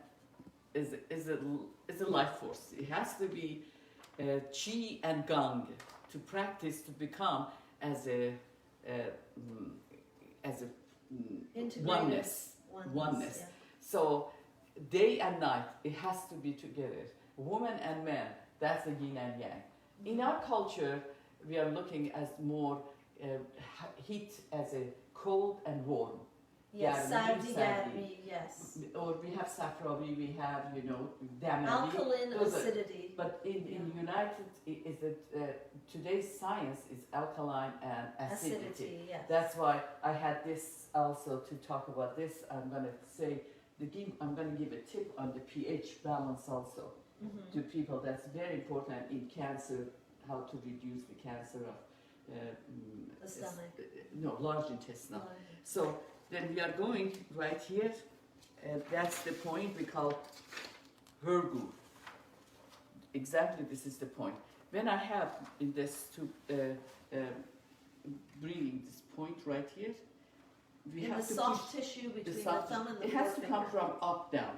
is a life force. It has to be Qi and Gong to practice to become as a oneness. Yeah. So day and night, it has to be together. Woman and man, that's the yin and yang. In our culture, we are looking as more heat as a cold and warm. Yes, Garbanzo Gaemi, yes. Or we have Safravi, we have, Damavi. Alkaline acidity. But in United, is that today's science is alkaline and acidity. Yes. That's why I had this also to talk about this. I'm going to say, I'm going to give a tip on the pH balance also to people. That's very important in cancer, how to reduce the cancer of the stomach. Large intestinal. So then we are going right here, and that's the point we call Hurgu. Exactly, this is the point. When I have in this breathing, this point right here, we in have the to soft push tissue between the soft, thumb and the it has to forefinger. come from up down.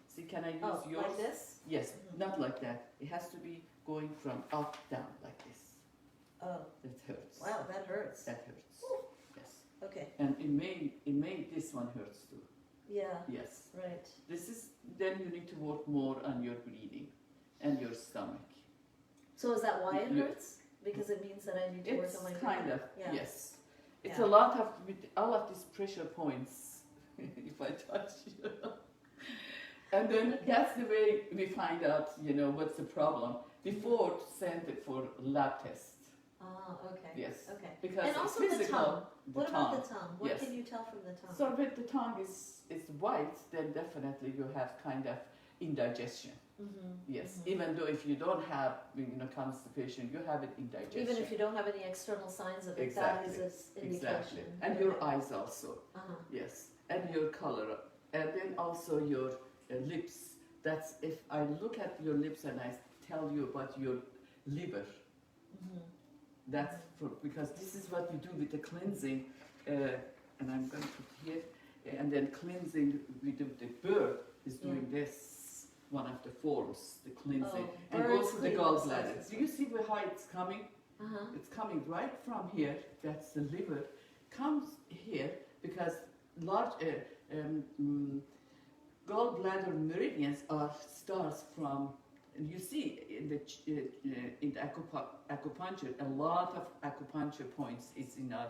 See, can I use yours? Like this? Yes, not like that. It has to be going from up down like this. Oh. That hurts. Wow, that hurts. That hurts. Ooh. Yes. Okay. And it may this one hurts too. Yeah. Yes. Right. This is, then you need to work more on your breathing and your stomach. So is that why it You- hurts? Because it means that I need to work It's on my kind breathing? of, Yeah. yes. It's Yeah. a lot of, with all of these pressure points, if I touch you. And then that's the way we find out, what's the problem before to send it for lab test. Ah, okay. Yes. Okay. Because And it's also the physical. tongue. What tongue. about the tongue? What Yes. can you tell from the tongue? So if the tongue is white, then definitely you have kind of indigestion. Yes, even though if you don't have constipation, you have it indigestion. Even if you don't have any external signs of it, Exactly. that is an indication. Exactly. And your eyes also. Yes. And your color. And then also your lips. That's if I look at your lips and I tell you about your liver. That's because this is what we do with the cleansing. And I'm going to put here. And then cleansing, we do the bird is doing this. One of the forms, the cleansing, and goes to the gallbladder. Do you see how it's coming? It's coming right from here. That's the liver. Comes here because large gallbladder meridians starts from. And you see in the acupuncture, a lot of acupuncture points is in our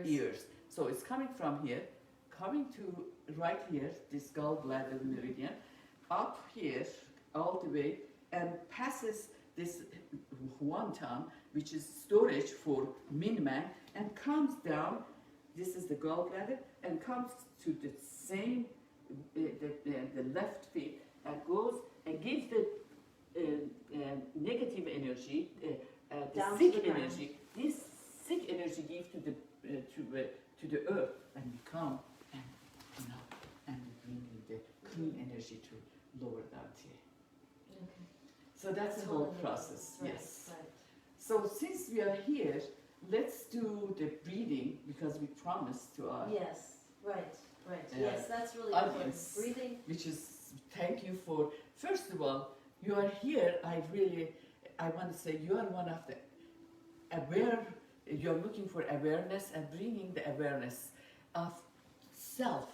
ears. So it's coming from here, coming to right here, this gallbladder meridian. Up here, all the way, and passes this wonton, which is storage for min-mang, and comes down. This is the gallbladder, and comes to the same, the left feet, and goes and gives the negative energy, the sick energy. This sick energy gives to the earth, and we come and and we bring the clean energy to lower down here. Okay. So that's the whole process, Right, yes. Right. So since we are here, let's do the breathing because we promised to our Yes, right. Uh, Yes, that's really audience. important. Breathing. which is thank you for, first of all, you are here, I want to say you are one of the you're looking for awareness and bringing the awareness of self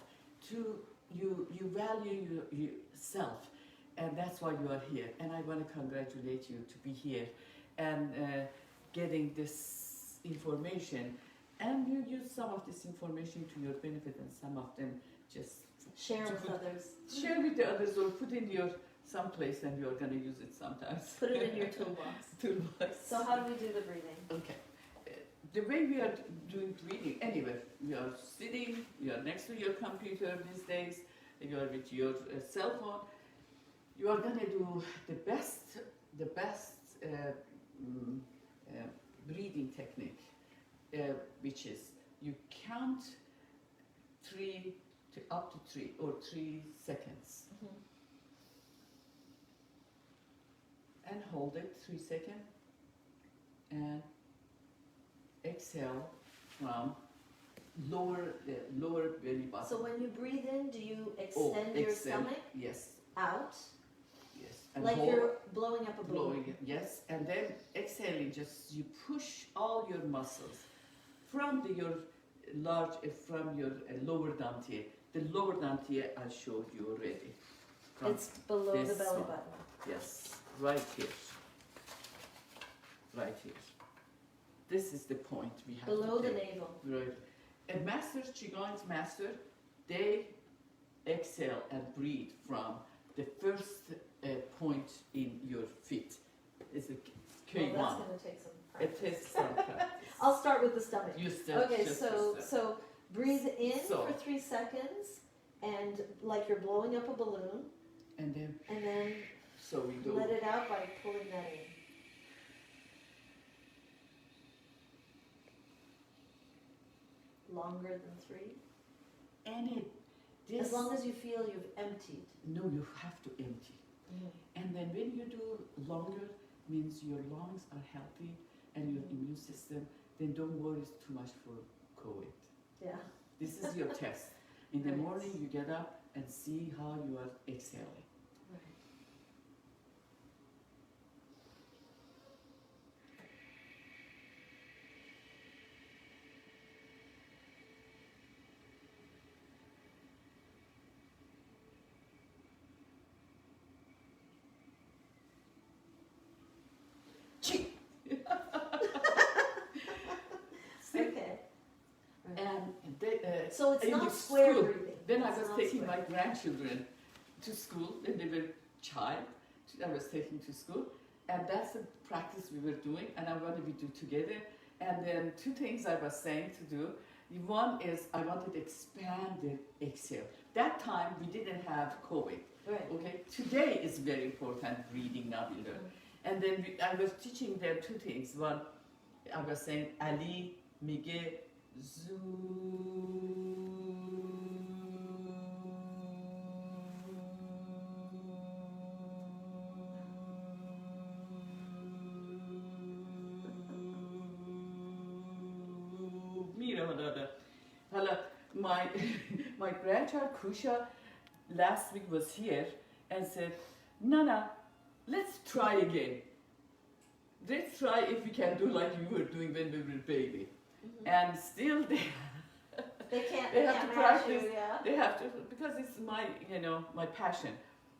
to you value yourself, and that's why you are here, and I want to congratulate you to be here and getting this information, and you use some of this information to your benefit and some of them just Share with others. share with the others or put in your someplace and you're going to use it sometimes. Put it in your toolbox. So how do we do the breathing? Okay. The way we are doing breathing, anyway, you are sitting, you are next to your computer these days, you are with your cell phone, you are going to do the best breathing technique, which is you count 3 to up to 3 or 3 seconds. And hold it 3 seconds and exhale from lower belly button. So when you breathe in, do you extend your exhale. stomach Yes. out? Yes. And Like hold, you're blowing up a balloon? blowing it. Yes. And then exhaling, just you push all your muscles from your large, from your lower dantier. The lower dantier I showed you already. From It's below the this belly one. button. Yes, right here. Right here. This is the point we have Below to the take. navel. Right. And masters, Qigong's master, they exhale and breathe from the first point in your feet. It's a Qi Well, that's Gong. going to take some It practice. takes some practice. I'll start with the stomach. You start Okay, just so breathe in So. for 3 seconds, and like you're blowing up a balloon, and then and we do. let it out by pulling that in. Longer than 3? This, As long as you feel you've emptied. no, you have to empty. And then when you do longer, means your lungs are healthy and your immune system, then don't worry too much for COVID. Yeah. This is your test. In the Right. morning, you get up and see how you are exhaling. Right. See? Okay. And they, So it's in not the square school, breathing. Then I It's was not taking square. my grandchildren to school when they were child. I was taking to school, and that's the practice we were doing, and I wanted we do together. And then 2 things I was saying to do. One is I wanted to expand the exhale. That time we didn't have COVID. Right. Okay, today is very important, breathing now we learn. And then I was teaching them 2 things. One, I was saying, Ali, Miguel, my my grandchild Kusha last week was here and said, Nana, let's try again. Let's try if we can do like you were doing when we were baby. And still They can't. they have can't to match practice. You, yeah. They have to, because it's my, my passion.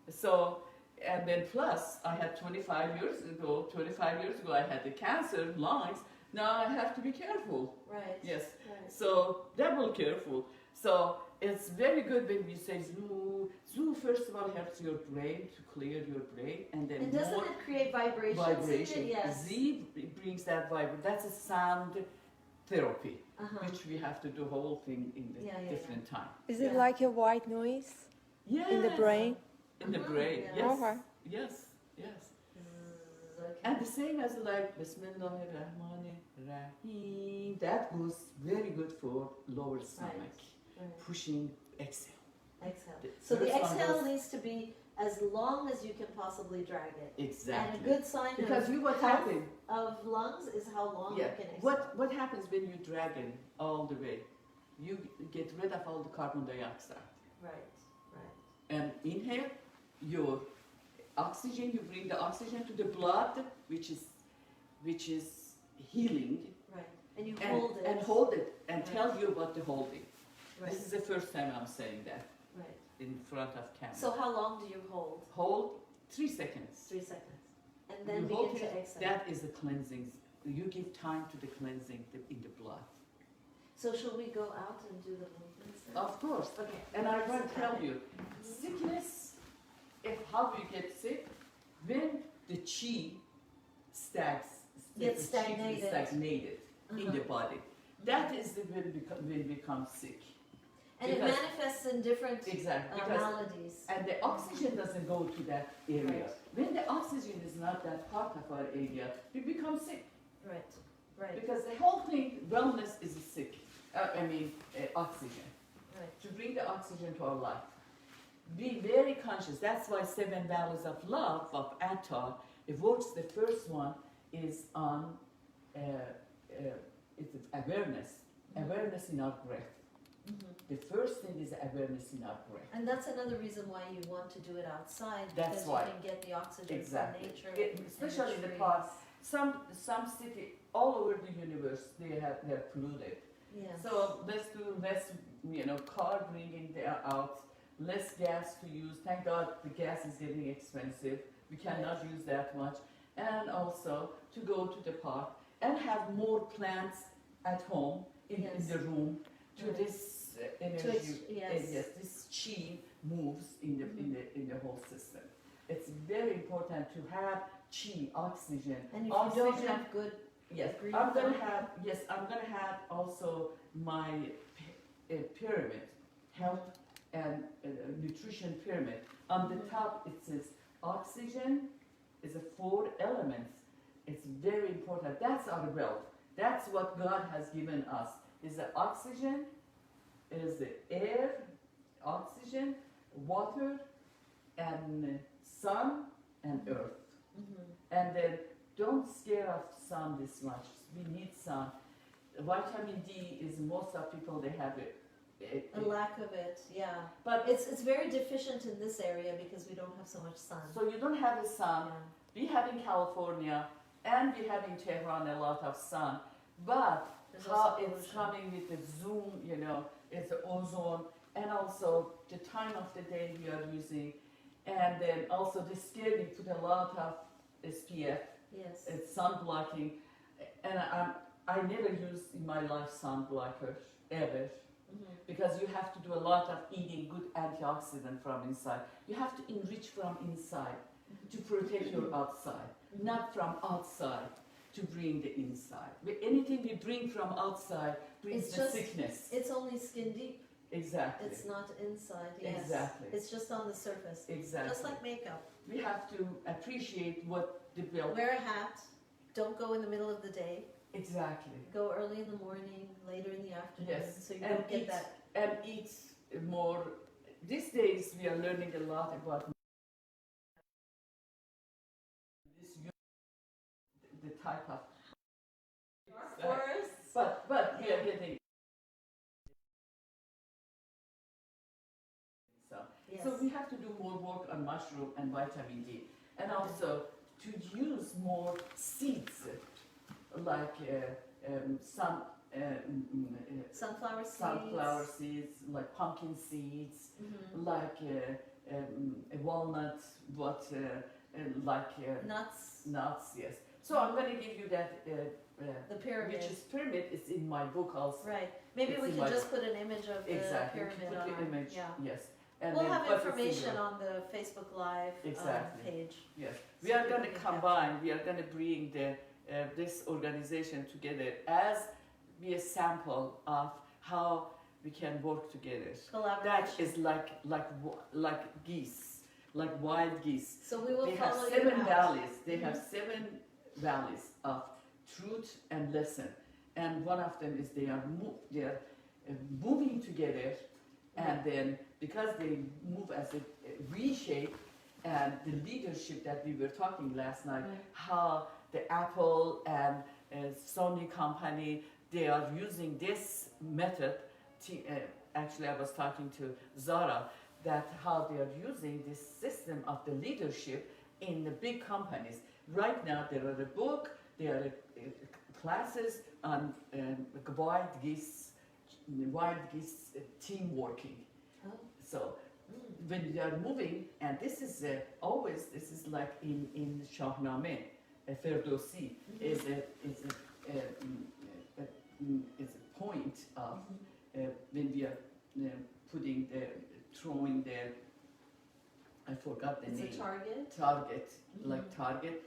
So, and then plus, I had 25 years ago I had the cancer, lungs. Now I have to be careful. Right. Yes. Right. So, double careful. So, it's very good when we say Zoo. Zoo, first of all, helps your brain to clear your brain, and then And doesn't more it create vibrations? vibration. Yes. Z brings that vibration. That's a sound therapy, Uh-huh. which we have to do whole thing in the Yeah, yeah, different time. Is it Yeah. like a white noise Yes. in the brain? In the Uh-huh, brain, yeah. yes. Okay. Yes, yes. Okay. And the same as like Bismillahirrahmanirrahim. That goes very good for lower stomach. Right. Pushing exhale. Exhale. The So the first one exhale goes- needs to be as long as you can possibly drag it. Exactly. And a good sign Because of, you what health happened? of lungs is how long Yeah. you can exhale. What happens when you drag it all the way? You get rid of all the carbon dioxide. Right. Right. And inhale your oxygen. You bring the oxygen to the blood, which is healing. Right. And you And hold it. and hold it and Right. tell you about the holding. Right. This is the first time I'm saying that Right. in front of camera. So how long do you hold? Hold 3 seconds. 3 seconds. And then You hold begin to it. exhale. That is the cleansing. You give time to the cleansing in the blood. So shall we go out and do the movements now? Of course. Okay. And I want to Sit tell down. you, sickness, how you get sick, when the chi Gets the chi is stagnated. stagnated in Uh-huh. the body. That is when we become sick. And it Because- manifests in different Exactly. Because maladies. and the oxygen doesn't go to that area. Right. When the oxygen is not that part of our area, we become sick. Right. Right. Because the whole thing, wellness is sick. Oxygen. Right. To bring the oxygen to our life. Be very conscious. That's why 7 values of love of Atta, it works. The first one is on it's awareness. Awareness in our breath. The first thing is awareness in our breath. And that's another reason why you want to do it outside, That's because why. you can get the oxygen Exactly. from nature. Especially in the trees. park. Some city all over the universe they're polluted. Yes. So let's do less, car bringing out, less gas to use. Thank God the gas is getting expensive. We cannot use that much. And also to go to the park and have more plants at home in the room to this energy. Yes, this Qi moves in the whole system. It's very important to have Qi, oxygen. And if oxygen, you don't have good, yes, green I'm gonna thumb. have also my pyramid, health and nutrition pyramid. On the top it says oxygen is a 4 elements. It's very important. That's our wealth. That's what God has given us. Is the oxygen, is the air, oxygen, water, and sun and earth. And then don't scare of sun this much. We need sun. Vitamin D is most of people they have it. A lack of it, yeah. But It's very deficient in this area because we don't have so much sun. so you don't have the sun. Yeah. We have in California and we have in Tehran a lot of sun, but There's how also it's pollution. coming with the zoom, it's the ozone, and also the time of the day we are using, and then also the skin we put a lot of SPF, Yes. it's sun blocking, and I never use in my life sun blocker ever. Because you have to do a lot of eating good antioxidant from inside. You have to enrich from inside to protect your outside, not from outside to bring the inside. But anything we bring from outside brings It's the just- sickness. It's only skin deep. Exactly. It's not inside. Yes. Exactly. It's just on the surface. Exactly. Just like makeup. We have to appreciate what the build. Wear a hat. Don't go in the middle of the day. Exactly. Go early in the morning, later in the afternoon, Yes. so you And don't get eat- that. And eat more. These days we are learning a lot about this the type of Forests. but we are getting so. Yes. So we have to do more work on mushroom and vitamin D, and also to use more seeds, like some Sunflower seeds. sunflower seeds, like pumpkin seeds, like walnuts, but like Nuts. nuts. Yes. So I'm going to give you that. The pyramid. Which is pyramid is in my book also. Right. Maybe It's we in can my- just put an image of the Exactly. pyramid Put on the our, image. Yeah. Yes. And We'll then have what is information in on the Facebook Live Exactly. page. Yes. So We are people going to can combine. We are going to bring this organization together as be a sample of how we can work together. That Collaboration. is like geese, like wild geese. So we will They have follow 7 you out. valleys. They have 7 valleys of truth and lesson, and one of them is they are moving together, and then because they move as a V shape, and the leadership that we were talking last night, how the Apple and Sony company they are using this method. Actually, I was talking to Zara that how they are using this system of the leadership in the big companies. Right now, there are a book, there are classes on wild geese team working. Oh. So when they are moving, and this is always like in Shahnameh, Ferdowsi is a point of when we are throwing the I forgot the It's name. a target. Target, like target.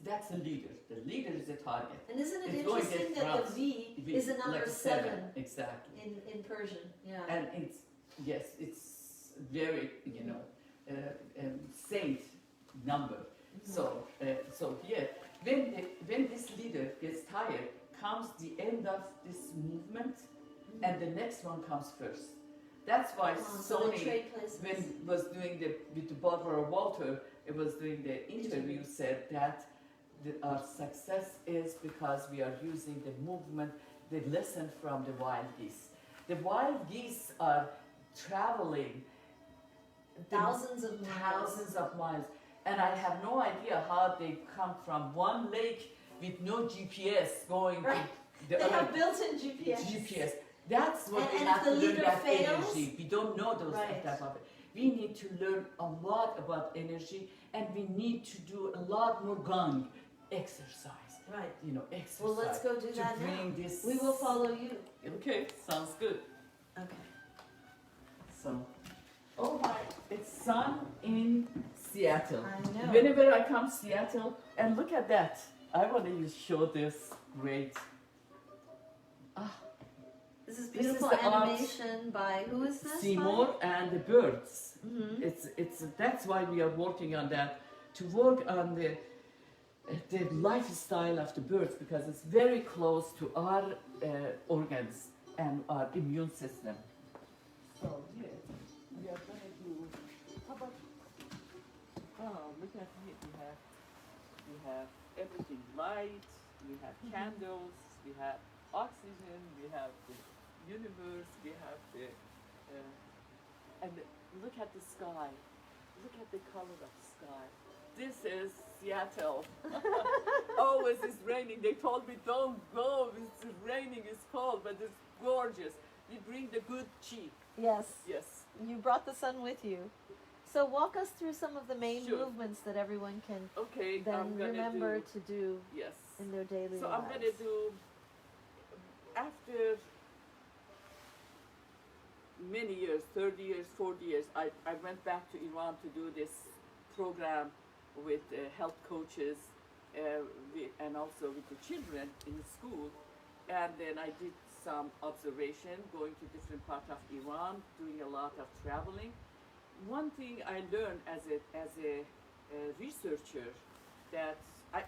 That's a leader. The leader is a target. And isn't it It's going interesting against that the France. V is a number like 7 Exactly. in Persian? Yeah. And it's very saint number. So here when this leader gets tired, comes the end of this movement, and the next one comes first. That's why So they Sony, trade places. when was doing with Barbara Walter, it was doing the interview, said that our success is because we are using the movement, the lesson from the wild geese. The wild geese are traveling Thousands of miles. thousands of miles, and I have no idea how they come from one lake with no GPS going Right. to the They other have built-in GPS. GPS. That's what And we if have the to learn, leader that fails- energy. We don't know those Right. type of it. We need to learn a lot about energy, and we need to do a lot more gong exercise. Right. You know, exercise. Well, let's go do to that bring now. this. We will follow you. Okay, sounds good. Okay. So, oh my, it's sun in Seattle. I know. Whenever I come to Seattle, and look at that. I want to show this. Great. This is This is beautiful the art. animation by who is this? Seymour and the birds. Mm-hmm. It's that's why we are working on that, to work on the lifestyle of the birds, because it's very close to our organs and our immune system. So yeah, we are gonna do. How about? Oh, look at me. We have everything light. We have candles. We have oxygen. We have the universe. We have the and look at the sky. Look at the color of the sky. This is Seattle. Always it's raining. They told me don't go. It's raining. It's cold, but it's gorgeous. We bring the good chi. Yes. Yes. You brought the sun with you. So walk us through some of the main Sure. movements that everyone can Okay. then I'm gonna remember do. to do Yes. in their daily So lives. I'm gonna do after many years, 30 years, 40 years. I went back to Iran to do this program with health coaches and also with the children in school. And then I did some observation, going to different parts of Iran, doing a lot of traveling. One thing I learned as a researcher, that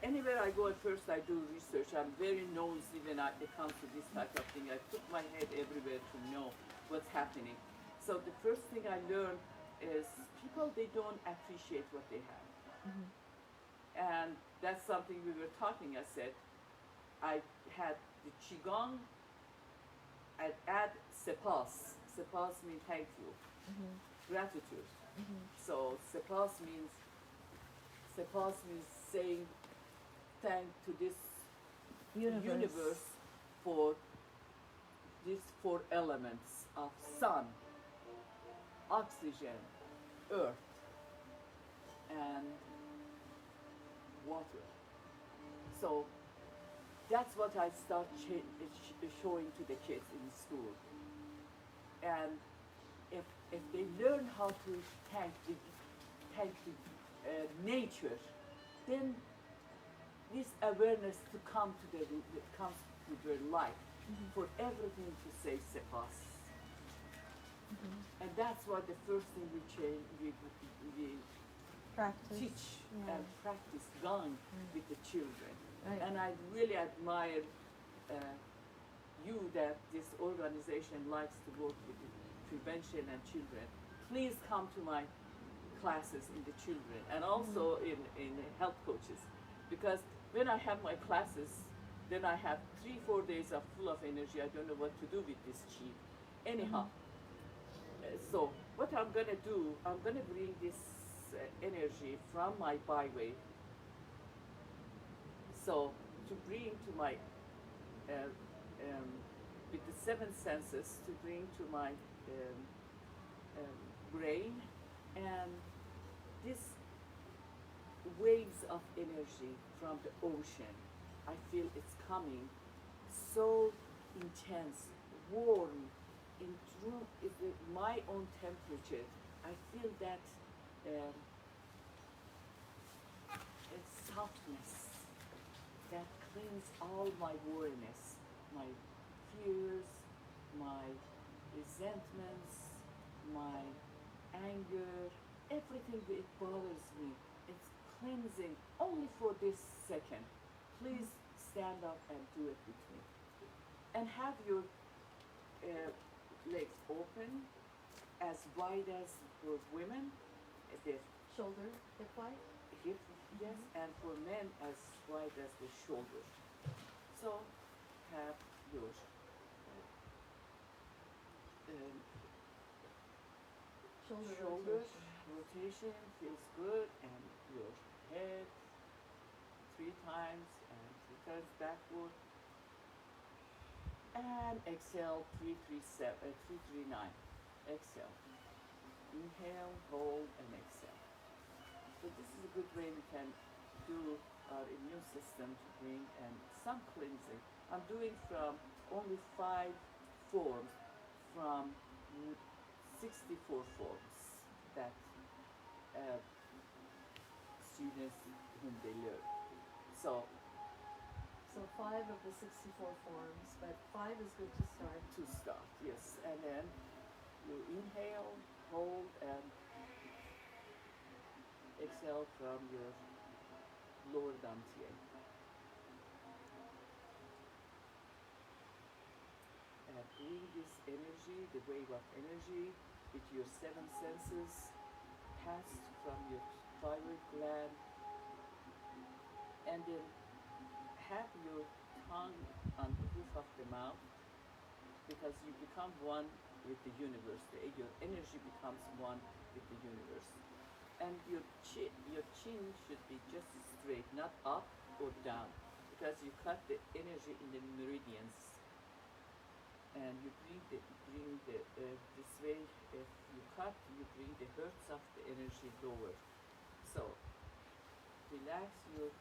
anywhere I go, at first I do research. I'm very nosy when it comes to this type of thing. I put my head everywhere to know what's happening. So the first thing I learned is people, they don't appreciate what they have. Mhm. And that's something we were talking. I said, I had the Qigong, I'd add sepas. Sepas means thank you, Mhm. gratitude. Mhm. So sepas means saying thank to this universe for these four elements of sun, oxygen, earth, and water. So that's what I start showing to the kids in school. And if they learn how to thank the nature, then this awareness to come to comes to their life. Mhm. For everything to say sepas. Mhm. And that's what the first thing we change, we Practice. teach Yeah. and practice Gong with the children. Right. And I really admire you that this organization likes to work with prevention and children. Please come to my classes in the children and also in health coaches, because when I have my classes, then I have 3-4 days of full of energy. I don't know what to do with this chi. Anyhow, so what I'm gonna do, I'm gonna bring this energy from my byway. So to bring to my with the 7 senses, to bring to my brain, and this waves of energy from the ocean, I feel it's coming so intense, warm, in true, my own temperature. I feel that softness that cleans all my weariness, my fears, my resentments, my anger, everything that bothers me. It's cleansing only for this second. Please stand up and do it with me. And have your legs open, as wide as for women, the Shoulder, hip wide. hip, yes, and for men as wide as the shoulder. So have your shoulder rotation feels good, and your head 3 times and 3 times backward. And exhale 339. Exhale. Inhale, hold, and exhale. So this is a good way we can do our immune system to bring and some cleansing. I'm doing from only 5 forms from 64 forms that students whom they learn. So 5 of the 64 forms, but 5 is good to start. To start, yes. And then you inhale, hold, and exhale from your lower dantian. And bring this energy, the wave of energy, with your 7 senses, passed from your thyroid gland, and then have your tongue on the roof of the mouth, because you become one with the universe. Your energy becomes one with the universe. And your chin should be just straight, not up or down, because you cut the energy in the meridians. And you bring this way, if you cut, you bring the hertz of the energy lower. So relax your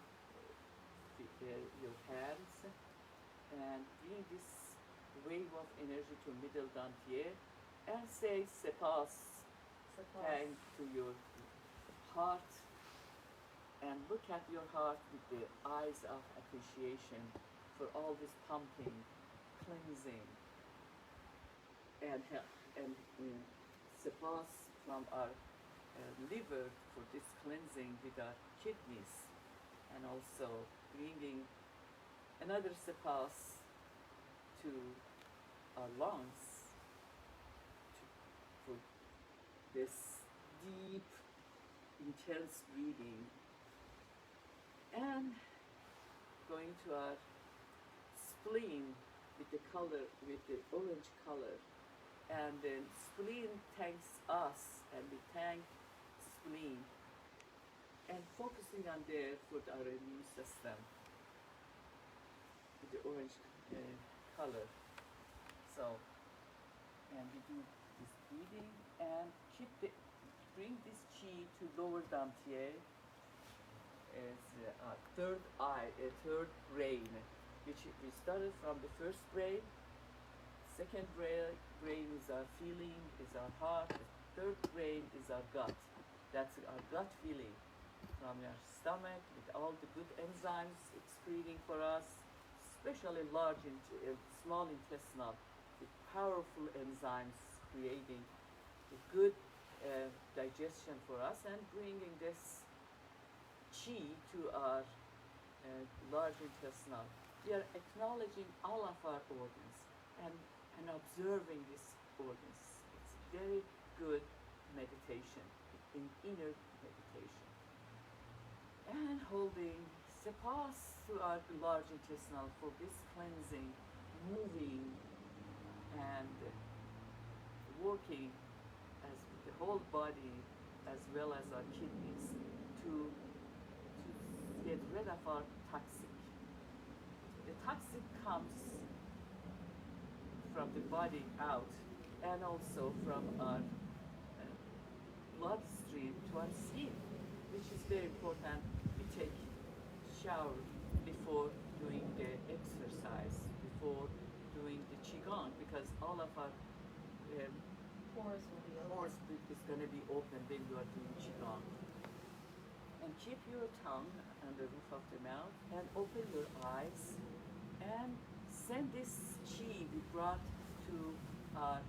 hands and bring this wave of energy to middle dantian and say sepas. Thank to your heart, and look at your heart with the eyes of appreciation for all this pumping, cleansing, and sepas from our liver for this cleansing with our kidneys, and also bringing another sepas to our lungs for this deep, intense breathing, and going to our spleen with the color, with the orange color, and then spleen thanks us, and we thank spleen, and focusing on there for our immune system with the orange color. So, and we do this breathing and bring this chi to lower dantian. It's a third eye, a third brain, which we started from the first brain. Second brain is our feeling, is our heart. The third brain is our gut. That's our gut feeling from your stomach with all the good enzymes excreting for us, especially small intestinal, with powerful enzymes creating a good digestion for us, and bringing this chi to our large intestinal. We are acknowledging all of our organs and observing these organs. It's very good meditation, in inner meditation. And holding sepas to our large intestinal for this cleansing, moving and working as the whole body as well as our kidneys to get rid of our toxic. The toxic comes from the body out, and also from our bloodstream to our skin, which is very important. We take shower before doing the exercise, before doing the Qigong, because all of our Pores will be open. pores is going to be open when you are doing Qigong. And keep your tongue on the roof of the mouth, and open your eyes, and send this chi we brought to our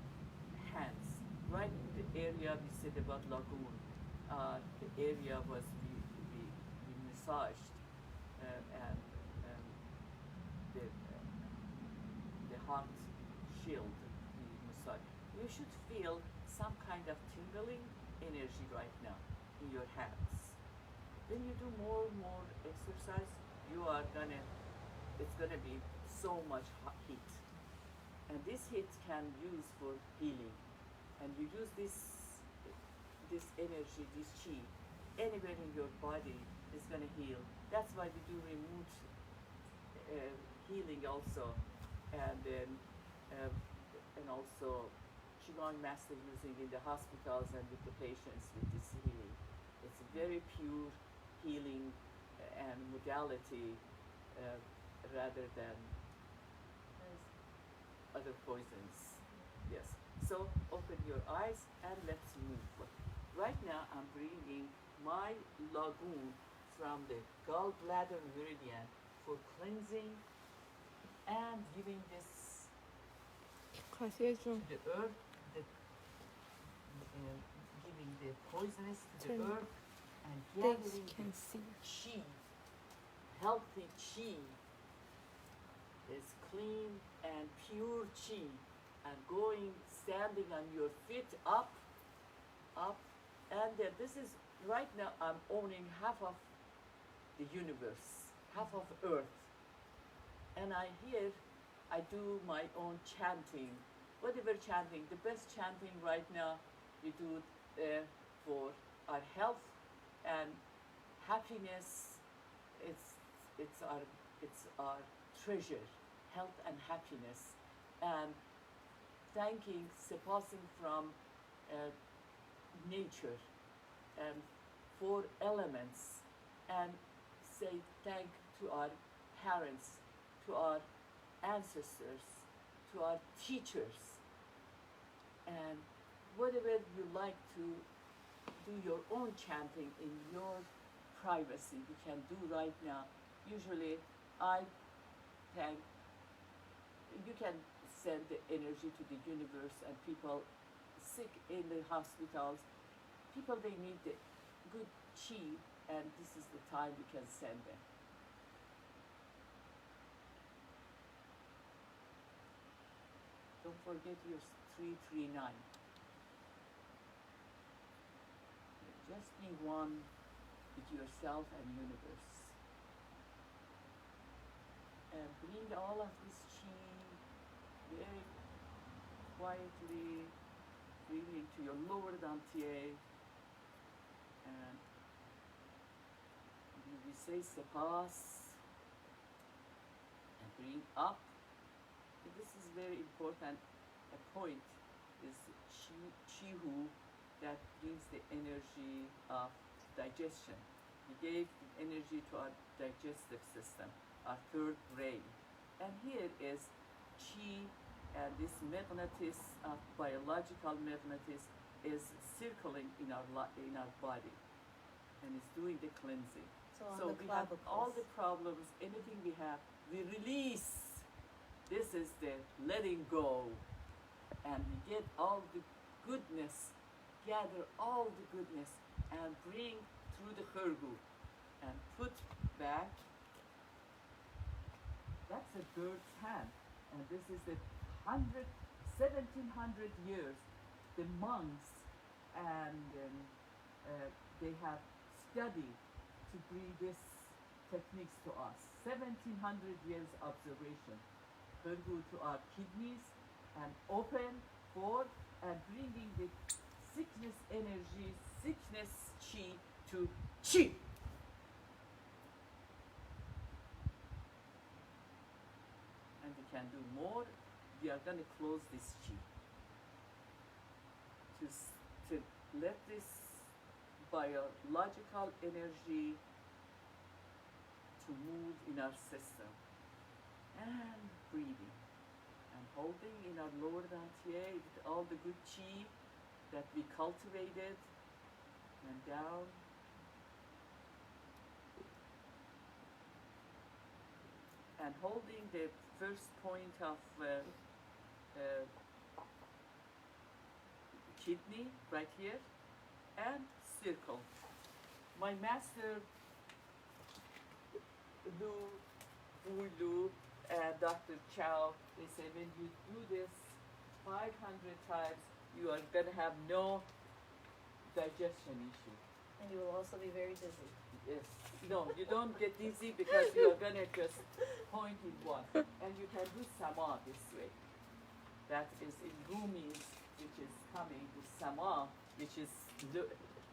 hands. Right in the area we said about lagoon, the area was we massaged, and the heart shield we massaged. You should feel some kind of tingling energy right now in your hands. When you do more and more exercise, it's gonna be so much heat hit can use for healing, and you use this energy, this chi, anywhere in your body is going to heal. That's why we do remote healing also, and also Qigong master using in the hospitals and with the patients with this healing. It's a very pure healing and modality rather than other poisons. Yes. So open your eyes and let's move. Right now I'm bringing my lagoon from the Gallbladder Meridian for cleansing and giving this خاصیه جون to the earth, giving the poisonous to the Turn. earth and They gathering can see. chi, healthy chi, is clean and pure chi, and going, standing on your feet up, and this is, right now I'm owning half of the universe, half of earth, and I do my own chanting, whatever chanting, the best chanting right now we do for our health and happiness. It's our treasure, health and happiness, and thanking, surpassing from nature and 4 elements, and say thank to our parents, to our ancestors, to our teachers, and whatever you like to do your own chanting in your privacy, you can do right now. Usually I thank, you can send the energy to the universe, and people sick in the hospitals, people they need the good chi, and this is the time we can send them. Don't forget your 339. Just be one with yourself and universe. And bring all of this chi very quietly, breathing to your lower dantier. And we say sepas and bring up. This is very important. A point is chi hu, that brings the energy of digestion. He gave energy to our digestive system, our third brain. And here is chi, and this magnetis, biological magnetis, is circling in our body, and is doing the cleansing. So we have all the problems, anything we have, we release. This is the letting go, and we get all the goodness, gather all the goodness, and bring through the khurgu, and put back. That's a bird's hand, and this is the 1700 years. The monks and they have studied to bring this techniques to us. 1700 years observation. Khurgu to our kidneys, and open for and bringing the sickness energy, sickness chi to chi. And we can do more. We are going to close this chi to let this biological energy to move in our system, and breathing and holding in our lower dantier with all the good chi that we cultivated, and down. And holding the first point of kidney right here, and circle. My master Lu and Dr. Chow, they say when you do this 500 times, you are going to have no digestion issue. And you will also be very dizzy. Yes. No, you don't get dizzy because you are going to just point in one. And you can do sama this way. that is in Rumi's, which is coming, the Sama, which is,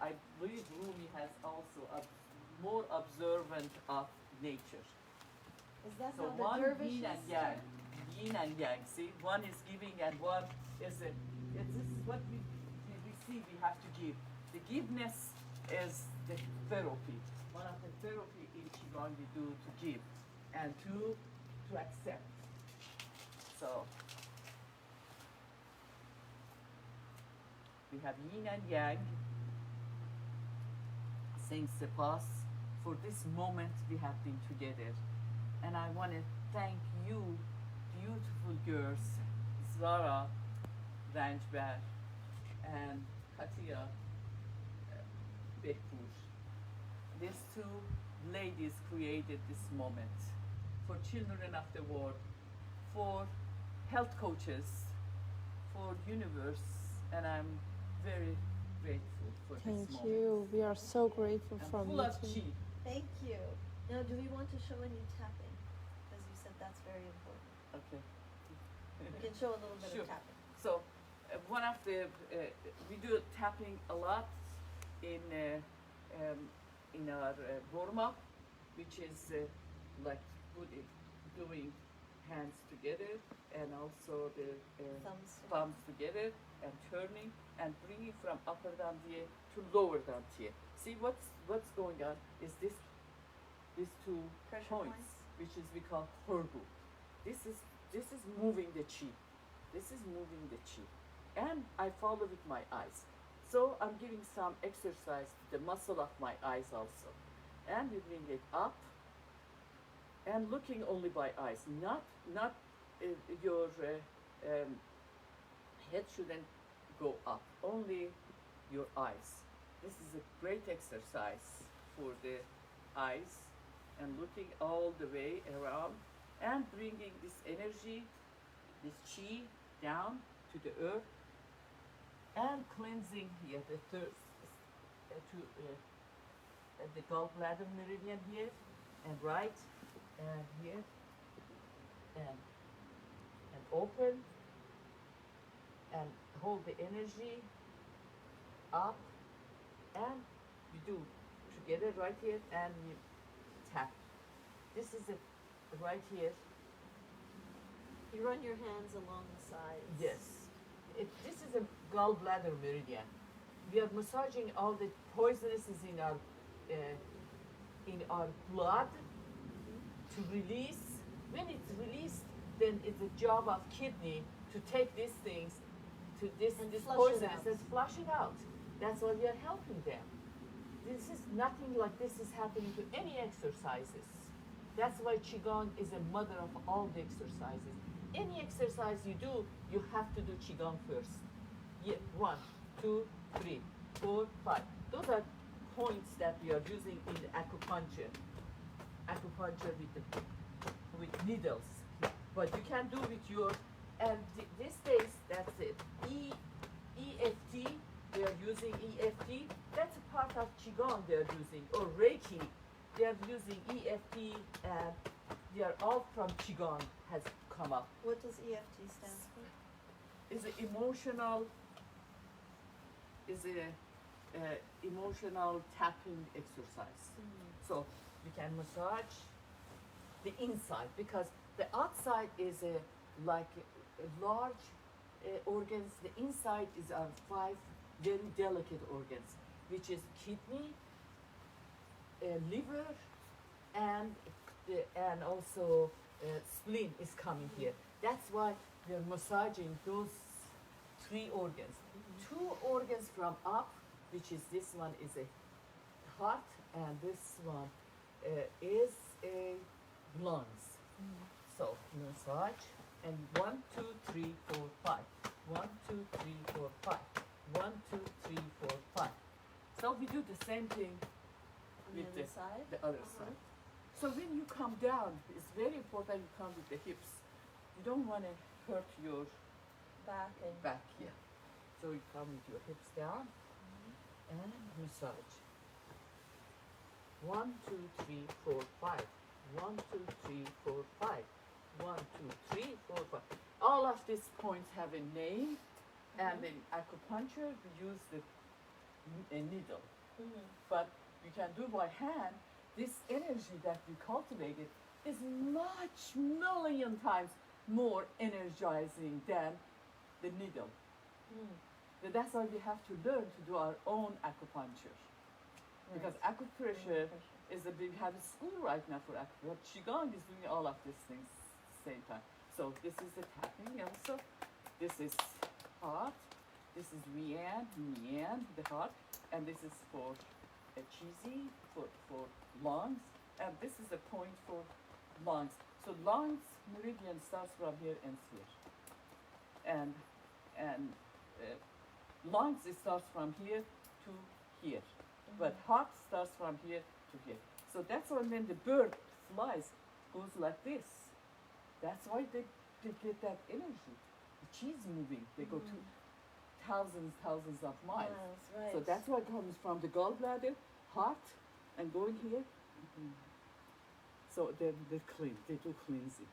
I believe Rumi has also a more observant of nature. Is that So how the one dervishes yin and yang, yin and yang. See, one is giving and one is it. This is what we see. We have to give. The giveness is the therapy. One of the therapy in Qigong we do to give and to accept. So we have yin and yang, saying sepas for this moment we have been together. And I want to thank you, beautiful girls, Zara, Ranjbar, and Katia Bekpur. These two ladies created this moment for children of the world, for health coaches, for universe, and I'm very grateful for this moment. Thank you. We are so grateful I'm for full of meeting. chi. Thank you. Now, do we want to show any tapping? Because you said that's very important. Okay. We can show a little bit Sure. of tapping. So, one of the we do tapping a lot in our Burma, which is like doing hands together and also the thumbs together and turning and bringing from upper dantian to lower dantian. See what's going on is these two Pressure points, which is we call horgu. This is moving the chi. This is moving the chi, and I follow with my eyes. So I'm giving some exercise to the muscle of my eyes also, and you bring it up, and looking only by eyes, not your head shouldn't go up, only your eyes. This is a great exercise for the eyes, and looking all the way around and bringing this energy, this chi down to the earth and cleansing here the thirst the gallbladder meridian here and right and here and open and hold the energy up, and you do together right here and you tap. This is it right here. You run your hands along the sides. Yes. This is a gallbladder meridian. We are massaging all the poisonuses in our blood to release. When it's released, then it's the job of kidney to take these things to this flush it poisonous out. and flush it out. That's why we are helping them. This is nothing like this is happening to any exercises. That's why Qigong is a mother of all the exercises. Any exercise you do, you have to do Qigong first. Yeah, 1, 2, 3, 4, 5. Those are points that we are using in acupuncture. Acupuncture with needles. But you can do with your, and these days, that's it. EFT, they are using EFT. That's a part of Qigong they are using, or Reiki. They are using EFT, and they are all from Qigong has come up. What does EFT stand for? Is it emotional? Is a emotional tapping exercise. So you can massage the inside, because the outside is like large organs. The inside is our 5 very delicate organs, which is kidney, liver, and also spleen is coming here. That's why we are massaging those 3 organs. 2 organs from up, which is this one is a heart, and this one is a lungs. So massage, and 1, 2, 3, 4, 5. 1, 2, 3, 4, 5. 1, 2, 3, 4, 5. So we do the same thing On with the other side? the other side. So when you come down, it's very important you come with the hips. You don't want to hurt your Back and back here. So you come with your hips down and massage. 1, 2, 3, 4, 5. 1, 2, 3, 4, 5. 1, 2, 3, 4, 5. all of these points have a name, and in acupuncture we use a needle. But you can do by hand. This energy that we cultivated is much million times more energizing than the needle. But that's why we have to learn to do our own acupuncture. Because acupressure is a big, have a school right now for acupressure. Qigong is doing all of these things at the same time. So this is the tapping also. This is heart. This is Yan, the heart. And this is for cheesy, for lungs. And this is a point for lungs. So lungs meridian starts from here and here. And lungs, it starts from here to here. But heart starts from here to here. So that's why when the bird flies, goes like this. That's why they get that energy. The cheese moving, they go to thousands of miles. Right. So that's why it comes from the gallbladder, heart, and going here. So they're clean, they do cleansing.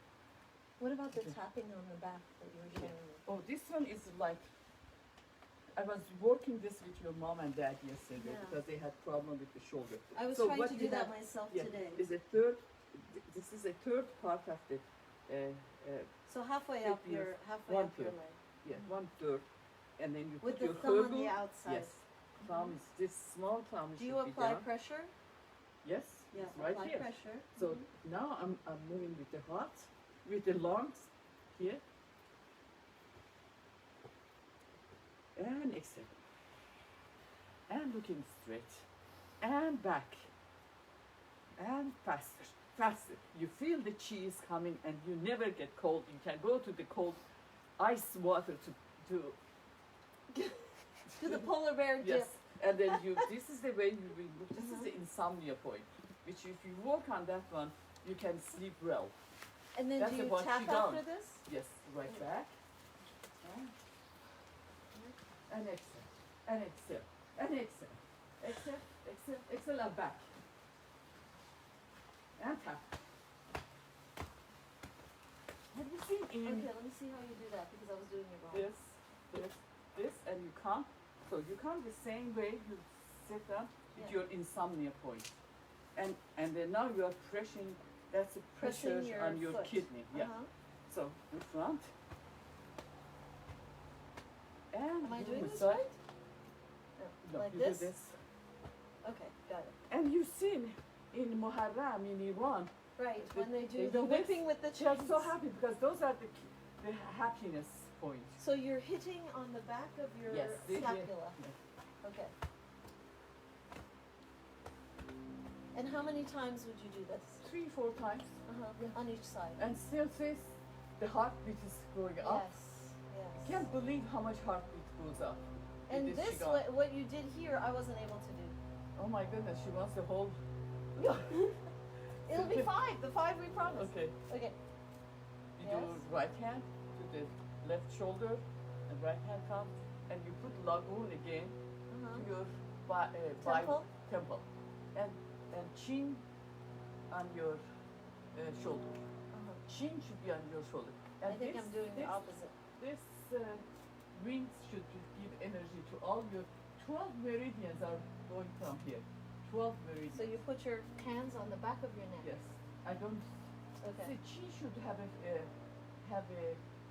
What about the tapping on the back that you were showing me? Oh, this one is like, I was working this with your mom and dad yesterday because they had problem with the shoulder. I was So trying what to we do that have- myself Yeah, today. is a third. This is a third part of the. So halfway Take up your your halfway one up your third. leg. Yeah, 1/3, and then you With put the your thumb on girdle. the outside. Yes, thumb is this small thumb Do should you be apply down. pressure? Yes, Yeah, it's right apply here. pressure. So now I'm moving with the heart, with the lungs here, and exhale, and looking straight, and back, and faster, faster. You feel the cheese coming, and you never get cold. You can go to the cold ice water to To the polar bear dip. yes, and then you. This is the way you remove. This is the insomnia point, which if you work on that one, you can sleep well. And then That's do you about tap Qigong. after this? Yes, right back. And exhale, and exhale, and exhale, exhale, exhale, exhale, and back. And tap. Have you seen in Okay, let me see how you do that because I was doing it wrong. this, and you come? So you come the same way you sit down with your insomnia point. And then now you are pressing, that's a pressure Pressing your on your foot. kidney. Yeah. So in front. And Am I you doing this massage. right? No, Like you this? do this. Okay, got it. And you seen in Muharram in Iran, Right, They- when they do they the do this. whipping with the they are cheese. so happy because those are the happiness points. So you're hitting on the back of your Yes, scapula. Okay. And how many times would you do this? 3-4 times. On each side. And still says the heartbeat is going up. Yes, I yes. can't believe how much heartbeat goes up. in And this, Qigong. what you did here, I wasn't able to do. Oh my goodness, she wants the whole. It'll be 5, the 5 we promised. Okay. Okay. You Yes. do right hand to the left shoulder, and right hand comes, and you put lagoon again to your Temple? temple, and chin on your shoulder. Chin should be on your shoulder. And I think this, I'm doing the this, opposite. This rings should give energy to all your 12 meridians are going from here. 12 meridians. So you put your hands on the back of your neck. Yes. I don't. Okay. The chi should have a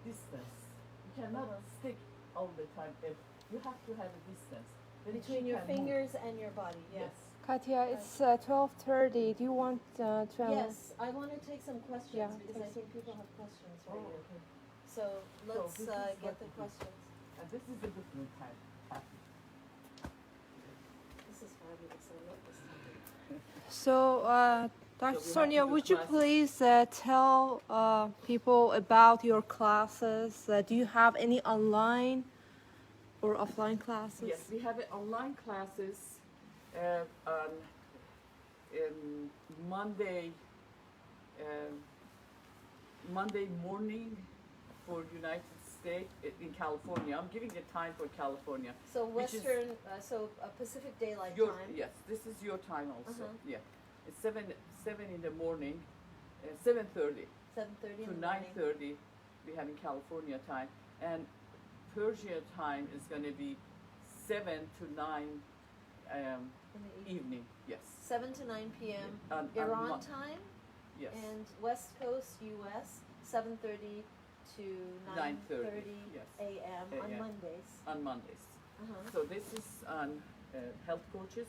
distance. You cannot stick all the time. You have to have a distance. Then Between chi your can move. fingers and your body, yes. Katya, it's 12:30. Do you want to? Yes, I want to take some questions Yeah, because I take think people have questions for Oh, you. okay. So let's this is get what the we do. questions. And this is a different type. This is fabulous. I love this topic. So, Dr. have Sonia, to do would you classes. please tell people about your classes? Do you have any online or offline classes? Yes, we have online classes on Monday morning for United States in California. I'm giving the time for California. So Which is- Western, Pacific Daylight Your, Time. yes, this is your time also. Uh-huh. Yeah, it's 7 in the morning, 7:30 7:30 to in the morning. 9:30 we have in California time, and Persia time is going to be 7 to 9 In the evening. Yes. 7 to 9 p.m. On Iran Mon- time, Yes. and West Coast U.S. 7:30 to 9:30 yes. a.m. on A.m. Mondays. On Mondays. Uh-huh. So this is on health coaches,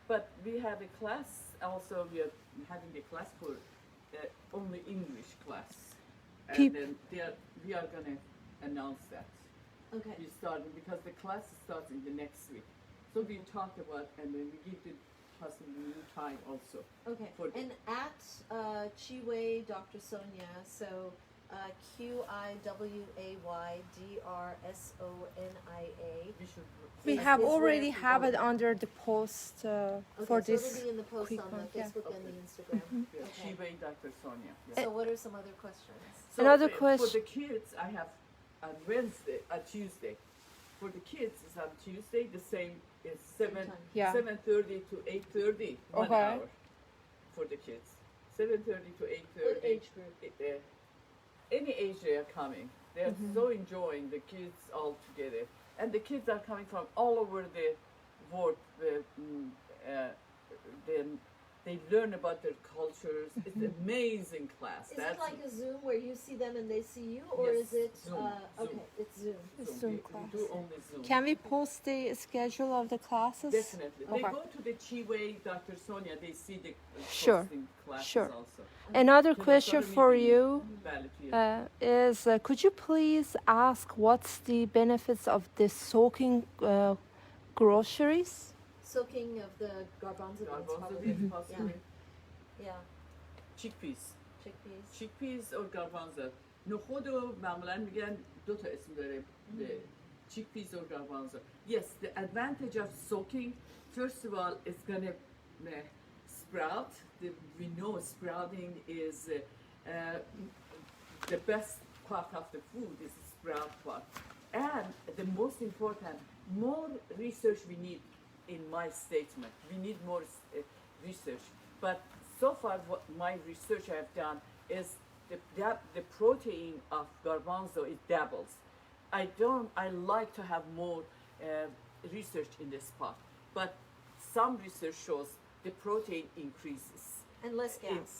but we have a class also. We are having a class for only English class, and Peop- then we are going to announce that. Okay. We starting because the class starts in the next week. So we talk about and then we give the possibly new time also. Okay. For the- And at Chiway Dr. Sonia, so QIWAYDRSONIA. We should. We Is- have is where already to have go. it under the post Okay, for so this. it'll be in the post on the Qigong, yeah. Facebook and the Okay. Instagram. Yeah, Okay. Shiva, Dr. Sonia. Yeah. So what are some other questions? So Another for question- the kids, I have on Wednesday, Tuesday. For the kids, it's on Tuesday. The same is Same time. Yeah. 7:30 to 8:30. 1 Okay. hour for the kids. 7:30 to 8:30. What age group? Any age they are coming. They are so enjoying the kids all together, and the kids are coming from all over the world. Then they learn about their cultures. It's an amazing class. Is it like a Zoom where you see them and they see you, or Yes, is it Zoom, okay? Zoom. It's Zoom. It's Zoom. Zoom We class. do only Zoom. Can we post the schedule of the classes? Definitely. They Okay. go to the Chiway, Dr. Sonia, they see the Sure. posting classes Sure. also. Another So question that's for already you valid here. is could you please ask what's the benefits of the soaking groceries? Soaking of the garbanzo beans, Garbanzo probably. beans, possibly. Yeah, Chickpeas. chickpeas. Chickpeas or garbanzo. نخود رو معمولا میگن دو تا اسم داره. Chickpeas or garbanzo. Yes, the advantage of soaking, first of all, it's going to sprout. We know sprouting is the best part of the food is the sprout part. And the most important, more research we need in my statement. We need more research. But so far, what my research I have done is the protein of garbanzo, it doubles. I like to have more research in this part. But some research shows the protein increases. And less gas.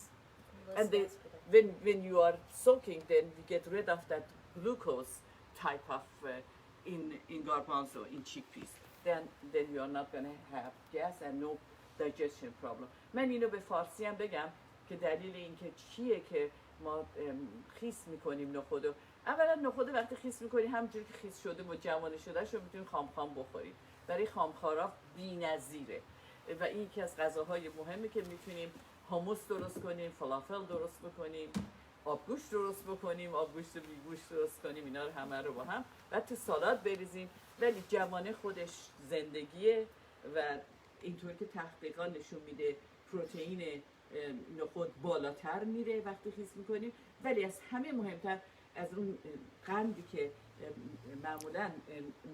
And gas production. when you are soaking, then we get rid of that glucose type of in garbanzo, in chickpeas. Then you are not going to have gas and no digestion problem. من اینو به فارسی هم بگم که دلیل اینکه چیه که ما خیس میکنیم نخودو. اولا نخود وقتی خیس میکنی همونجوری که خیس شده و جوانه شده شو میتونی خام بخورید. برای خامخوارا بی‌نظیره و این یکی از غذاهای مهمه که میتونیم هاموس درست کنیم، فلافل درست بکنیم، آبگوشت درست بکنیم، آبگوشت و بیگوشت درست کنیم، اینا رو همه رو با هم بعد تو سالاد بریزیم. ولی جوانه خودش زندگیه و اینطور که تحقیقات نشون میده پروتئین نخود بالاتر میره وقتی خیس میکنیم. ولی از همه مهمتر از اون قندی که معمولا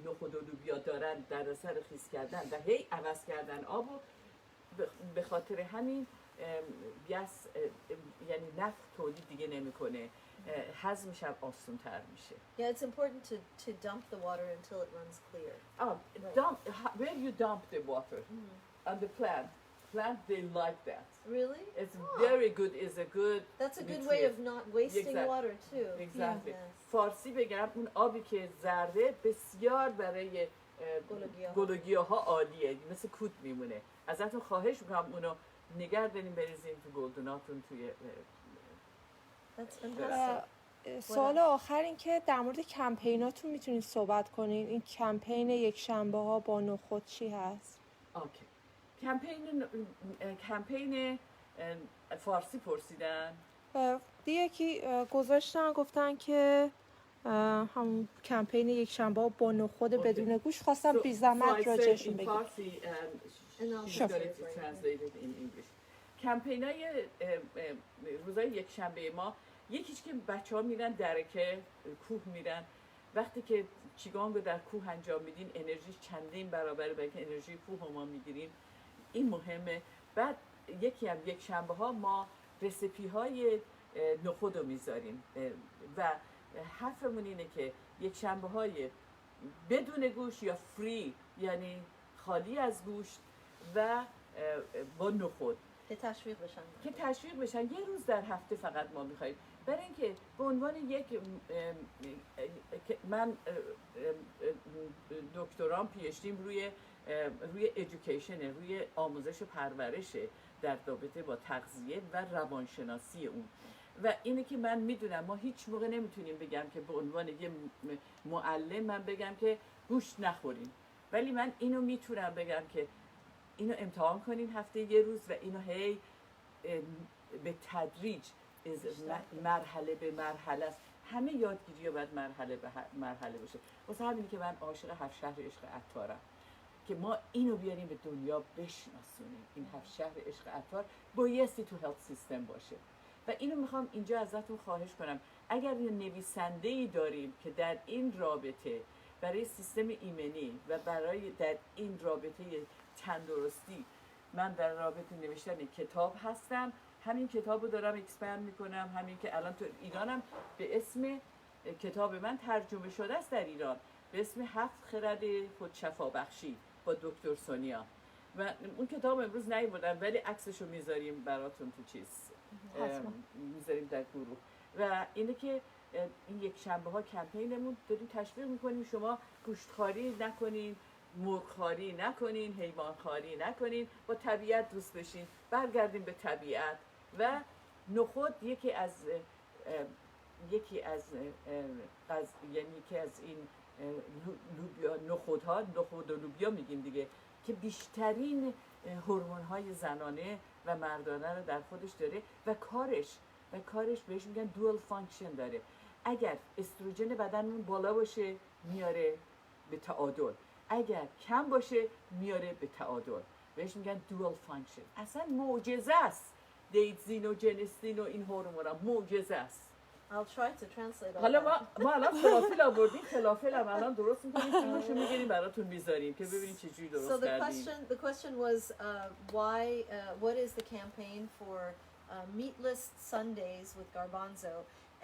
نخود و لوبیا دارن در اثر خیس کردن و هی عوض کردن آب و به خاطر همین یعنی نفت تولید دیگه نمیکنه، هضمش هم آسان‌تر میشه. Yeah, it's important to dump the water until it runs clear. Where you dump the water on the plant they like that. Really? It's Oh. very good. Is a good. That's a good way of not wasting Exactly. water too. Exactly. Yes. فارسی بگم اون آبی که زرده بسیار برای گلوگیاها عالیه، مثل کوت میمونه. ازتون خواهش میکنم اونو نگه داریم بریزیم تو گلدوناتون توی That's fantastic. سوال آخر این که در مورد کمپیناتون میتونید صحبت کنین. این کمپین یک شنبه ها با نخود چی هست؟ اوکی. کمپین فارسی پرسیدن. یکی گذاشتن گفتن که همون کمپین یک شنبه ها با نخود بدون گوش خواستم بی زحمت راجعشون بگید. فارسی Sure. in English. کمپینای روزای یک شنبه ما یکیش که بچه‌ها میرن درکه کوه میرن. وقتی که چیگانگ رو در کوه انجام میدین انرژی چندین برابر به که انرژی کوه رو ما میگیریم. این مهمه. بعد یکی هم یک شنبه ها ما رسیپی های نخود رو میذاریم و حرفمون اینه که یک شنبه های بدون گوشت یا فری، یعنی خالی از گوشت و با نخود که تشویق بشن. که تشویق بشن. یه روز در هفته فقط ما میخوایم، برای اینکه به عنوان یک من دکترام پیشتیم روی ادویکیشن، روی آموزش و پرورشه در رابطه با تغذیه و روانشناسی اون. و اینه که من میدونم ما هیچ موقع نمیتونیم بگم که به عنوان یه معلم من بگم که گوشت نخوریم، ولی من اینو میتونم بگم که اینو امتحان کنین هفته یه روز و اینو هی به تدریج مرحله به مرحله است. همه یادگیری ها باید مرحله به مرحله باشه. واسه همینی که من عاشق هفت شهر عشق عطارم که ما اینو بیاریم به دنیا بشناسونیم. این هفت شهر عشق عطار بایستی تو هلت سیستم باشه و اینو میخوام اینجا ازتون خواهش کنم اگر یه نویسنده‌ای داریم که در این رابطه برای سیستم ایمنی و برای در این رابطه تندرستی، من در رابطه نوشتن کتاب هستم، همین کتابو دارم اکسپند میکنم، همین که الان تو ایرانم به اسم کتاب من ترجمه شده است در ایران به اسم 7 خرد خودشفا بخشی با دکتر سونیا و اون کتاب امروز نیاوردم ولی عکسشو میذاریم براتون تو چیز میذاریم در گروه. و اینه که این یک شنبه ها کمپینمون داریم تشویق میکنیم شما گوشتخواری نکنین، مرغخواری نکنین، حیوانخواری نکنین، با طبیعت دوست بشین، برگردیم به طبیعت. و نخود یکی از این لوبیا، نخودها، نخود و لوبیا میگیم دیگه، که بیشترین هورمون های زنانه و مردانه رو در خودش داره و کارش بهش میگن دوال فانکشن داره. اگر استروژن بدنمون بالا باشه میاره به تعادل، اگر کم باشه میاره به تعادل. بهش میگن دوال فانکشن. اصلا معجزه است. دیتزین و جنستین و این هورمونا معجزه است. I'll try to translate all حالا that. ما الان فلافل آوردیم، فلافل هم الان درست می‌کنیم، فیلمشو می‌گیریم براتون می‌ذاریم که ببینید چه جوری درست So کردیم. the question was what is the campaign for meatless Sundays with Garbanzo?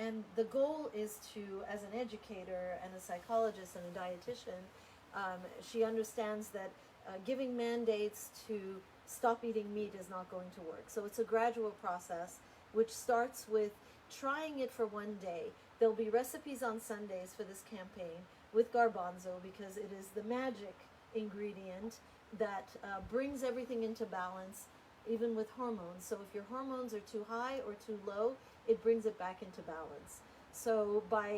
And the goal is to, as an educator and a psychologist and a dietitian, she understands that giving mandates to stop eating meat is not going to work. So it's a gradual process which starts with trying it for one day. There'll be recipes on Sundays for this campaign with garbanzo because it is the magic ingredient that brings everything into balance, even with hormones. So if your hormones are too high or too low, it brings it back into balance. So by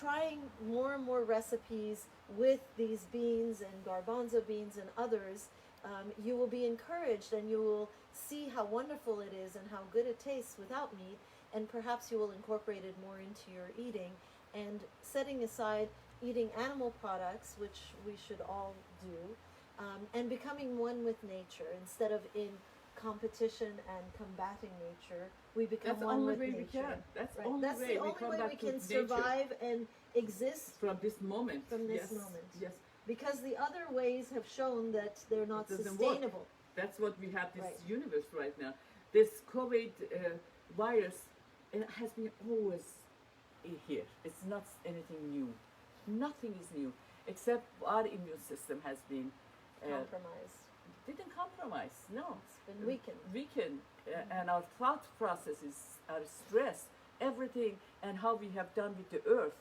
trying more and more recipes with these beans and garbanzo beans and others, you will be encouraged and you will see how wonderful it is and how good it tastes without meat, and perhaps you will incorporate it more into your eating, and setting aside eating animal products, which we should all do, and becoming one with nature. Instead of in competition and combating nature, we become one with nature. That's Right. the only That's way the we only come way back we to can nature. survive and exist From this moment. from this Yes. moment. Yes. Because the other ways have shown that they're not It doesn't sustainable. That's what we have this Right. universe right now. This COVID virus, it has been always here. It's not anything new. Nothing is new except our immune system has been Compromised. didn't compromise. No, It's been weakened. And our thought processes, our stress, everything, and how we have done with the earth.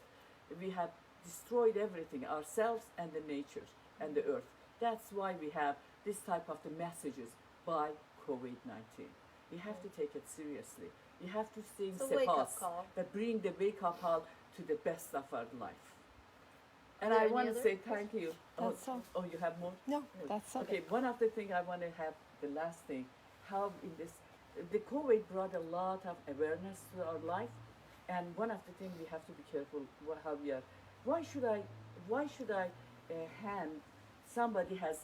We have destroyed everything, ourselves and the nature and the earth. That's why we have this type of the messages by COVID-19. We have to take it seriously. You have to sing It's a wake-up sepas call. that bring the wake-up call to the best of our life. And Are there I any want to other say thank you. That's all. Oh, you have more? No, that's all. Okay, one of the things I want to have, the last thing, how in this, the COVID brought a lot of awareness to our life, and one of the things we have to be careful how we are. Why should I hand somebody has,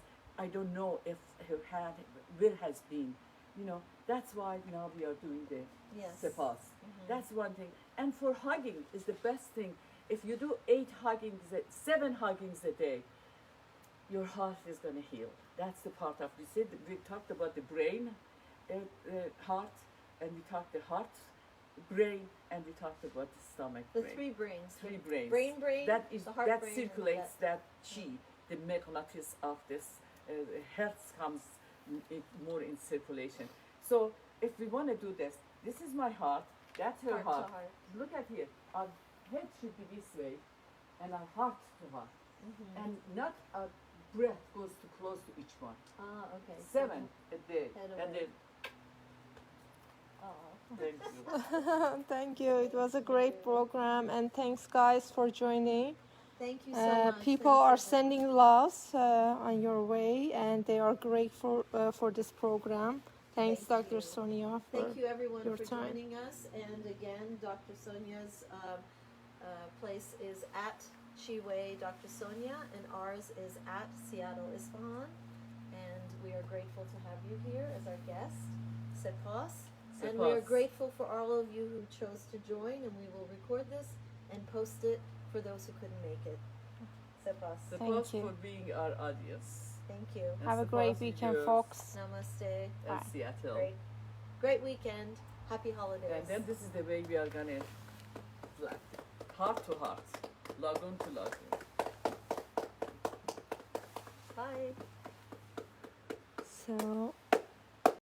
I don't know if her hand where has been, you know. That's why now we are doing the Yes. sepas. That's one thing. And for hugging is the best thing. If you do 8 huggings, 7 huggings a day, your heart is going to heal. That's the part of, we talked about the brain, heart, and we talked the heart brain, and we talked about the stomach The brain. three brains. Three brains. Brain, That is the heart that brain, and circulates the that chi, the magnetis of this health comes more in circulation. So if we want to do this, this is my heart, that's her Heart to heart. heart. Look at here, our head should be this way, and our heart to heart, and not our breath goes too close to each one. Ah, okay. 7 at the Head and away. then Oh. thank you. Thank you. It was a great program, and thanks, guys, for joining. Thank you so much. People Thanks are so much. sending loves on your way, and they are grateful for this program. Thanks, Thank Dr. you. Sonia, for Thank you everyone your for time. joining us. And again, Dr. Sonia's place is at Chiway Dr. Sonia, and ours is at Seattle Isfahan. And we are grateful to have you here as our guest, Sepos. And we are Sepos. grateful for all of you who chose to join, and we will record this and post it for those who couldn't make it. Sepos. Suppose you. for being our audience. Thank you. And Have a great suppose weekend, viewers folks. Namaste. in Bye. Seattle. Great weekend. Happy holidays. And then this is the way we are gonna like heart to heart, lagoon to lagoon. Bye. So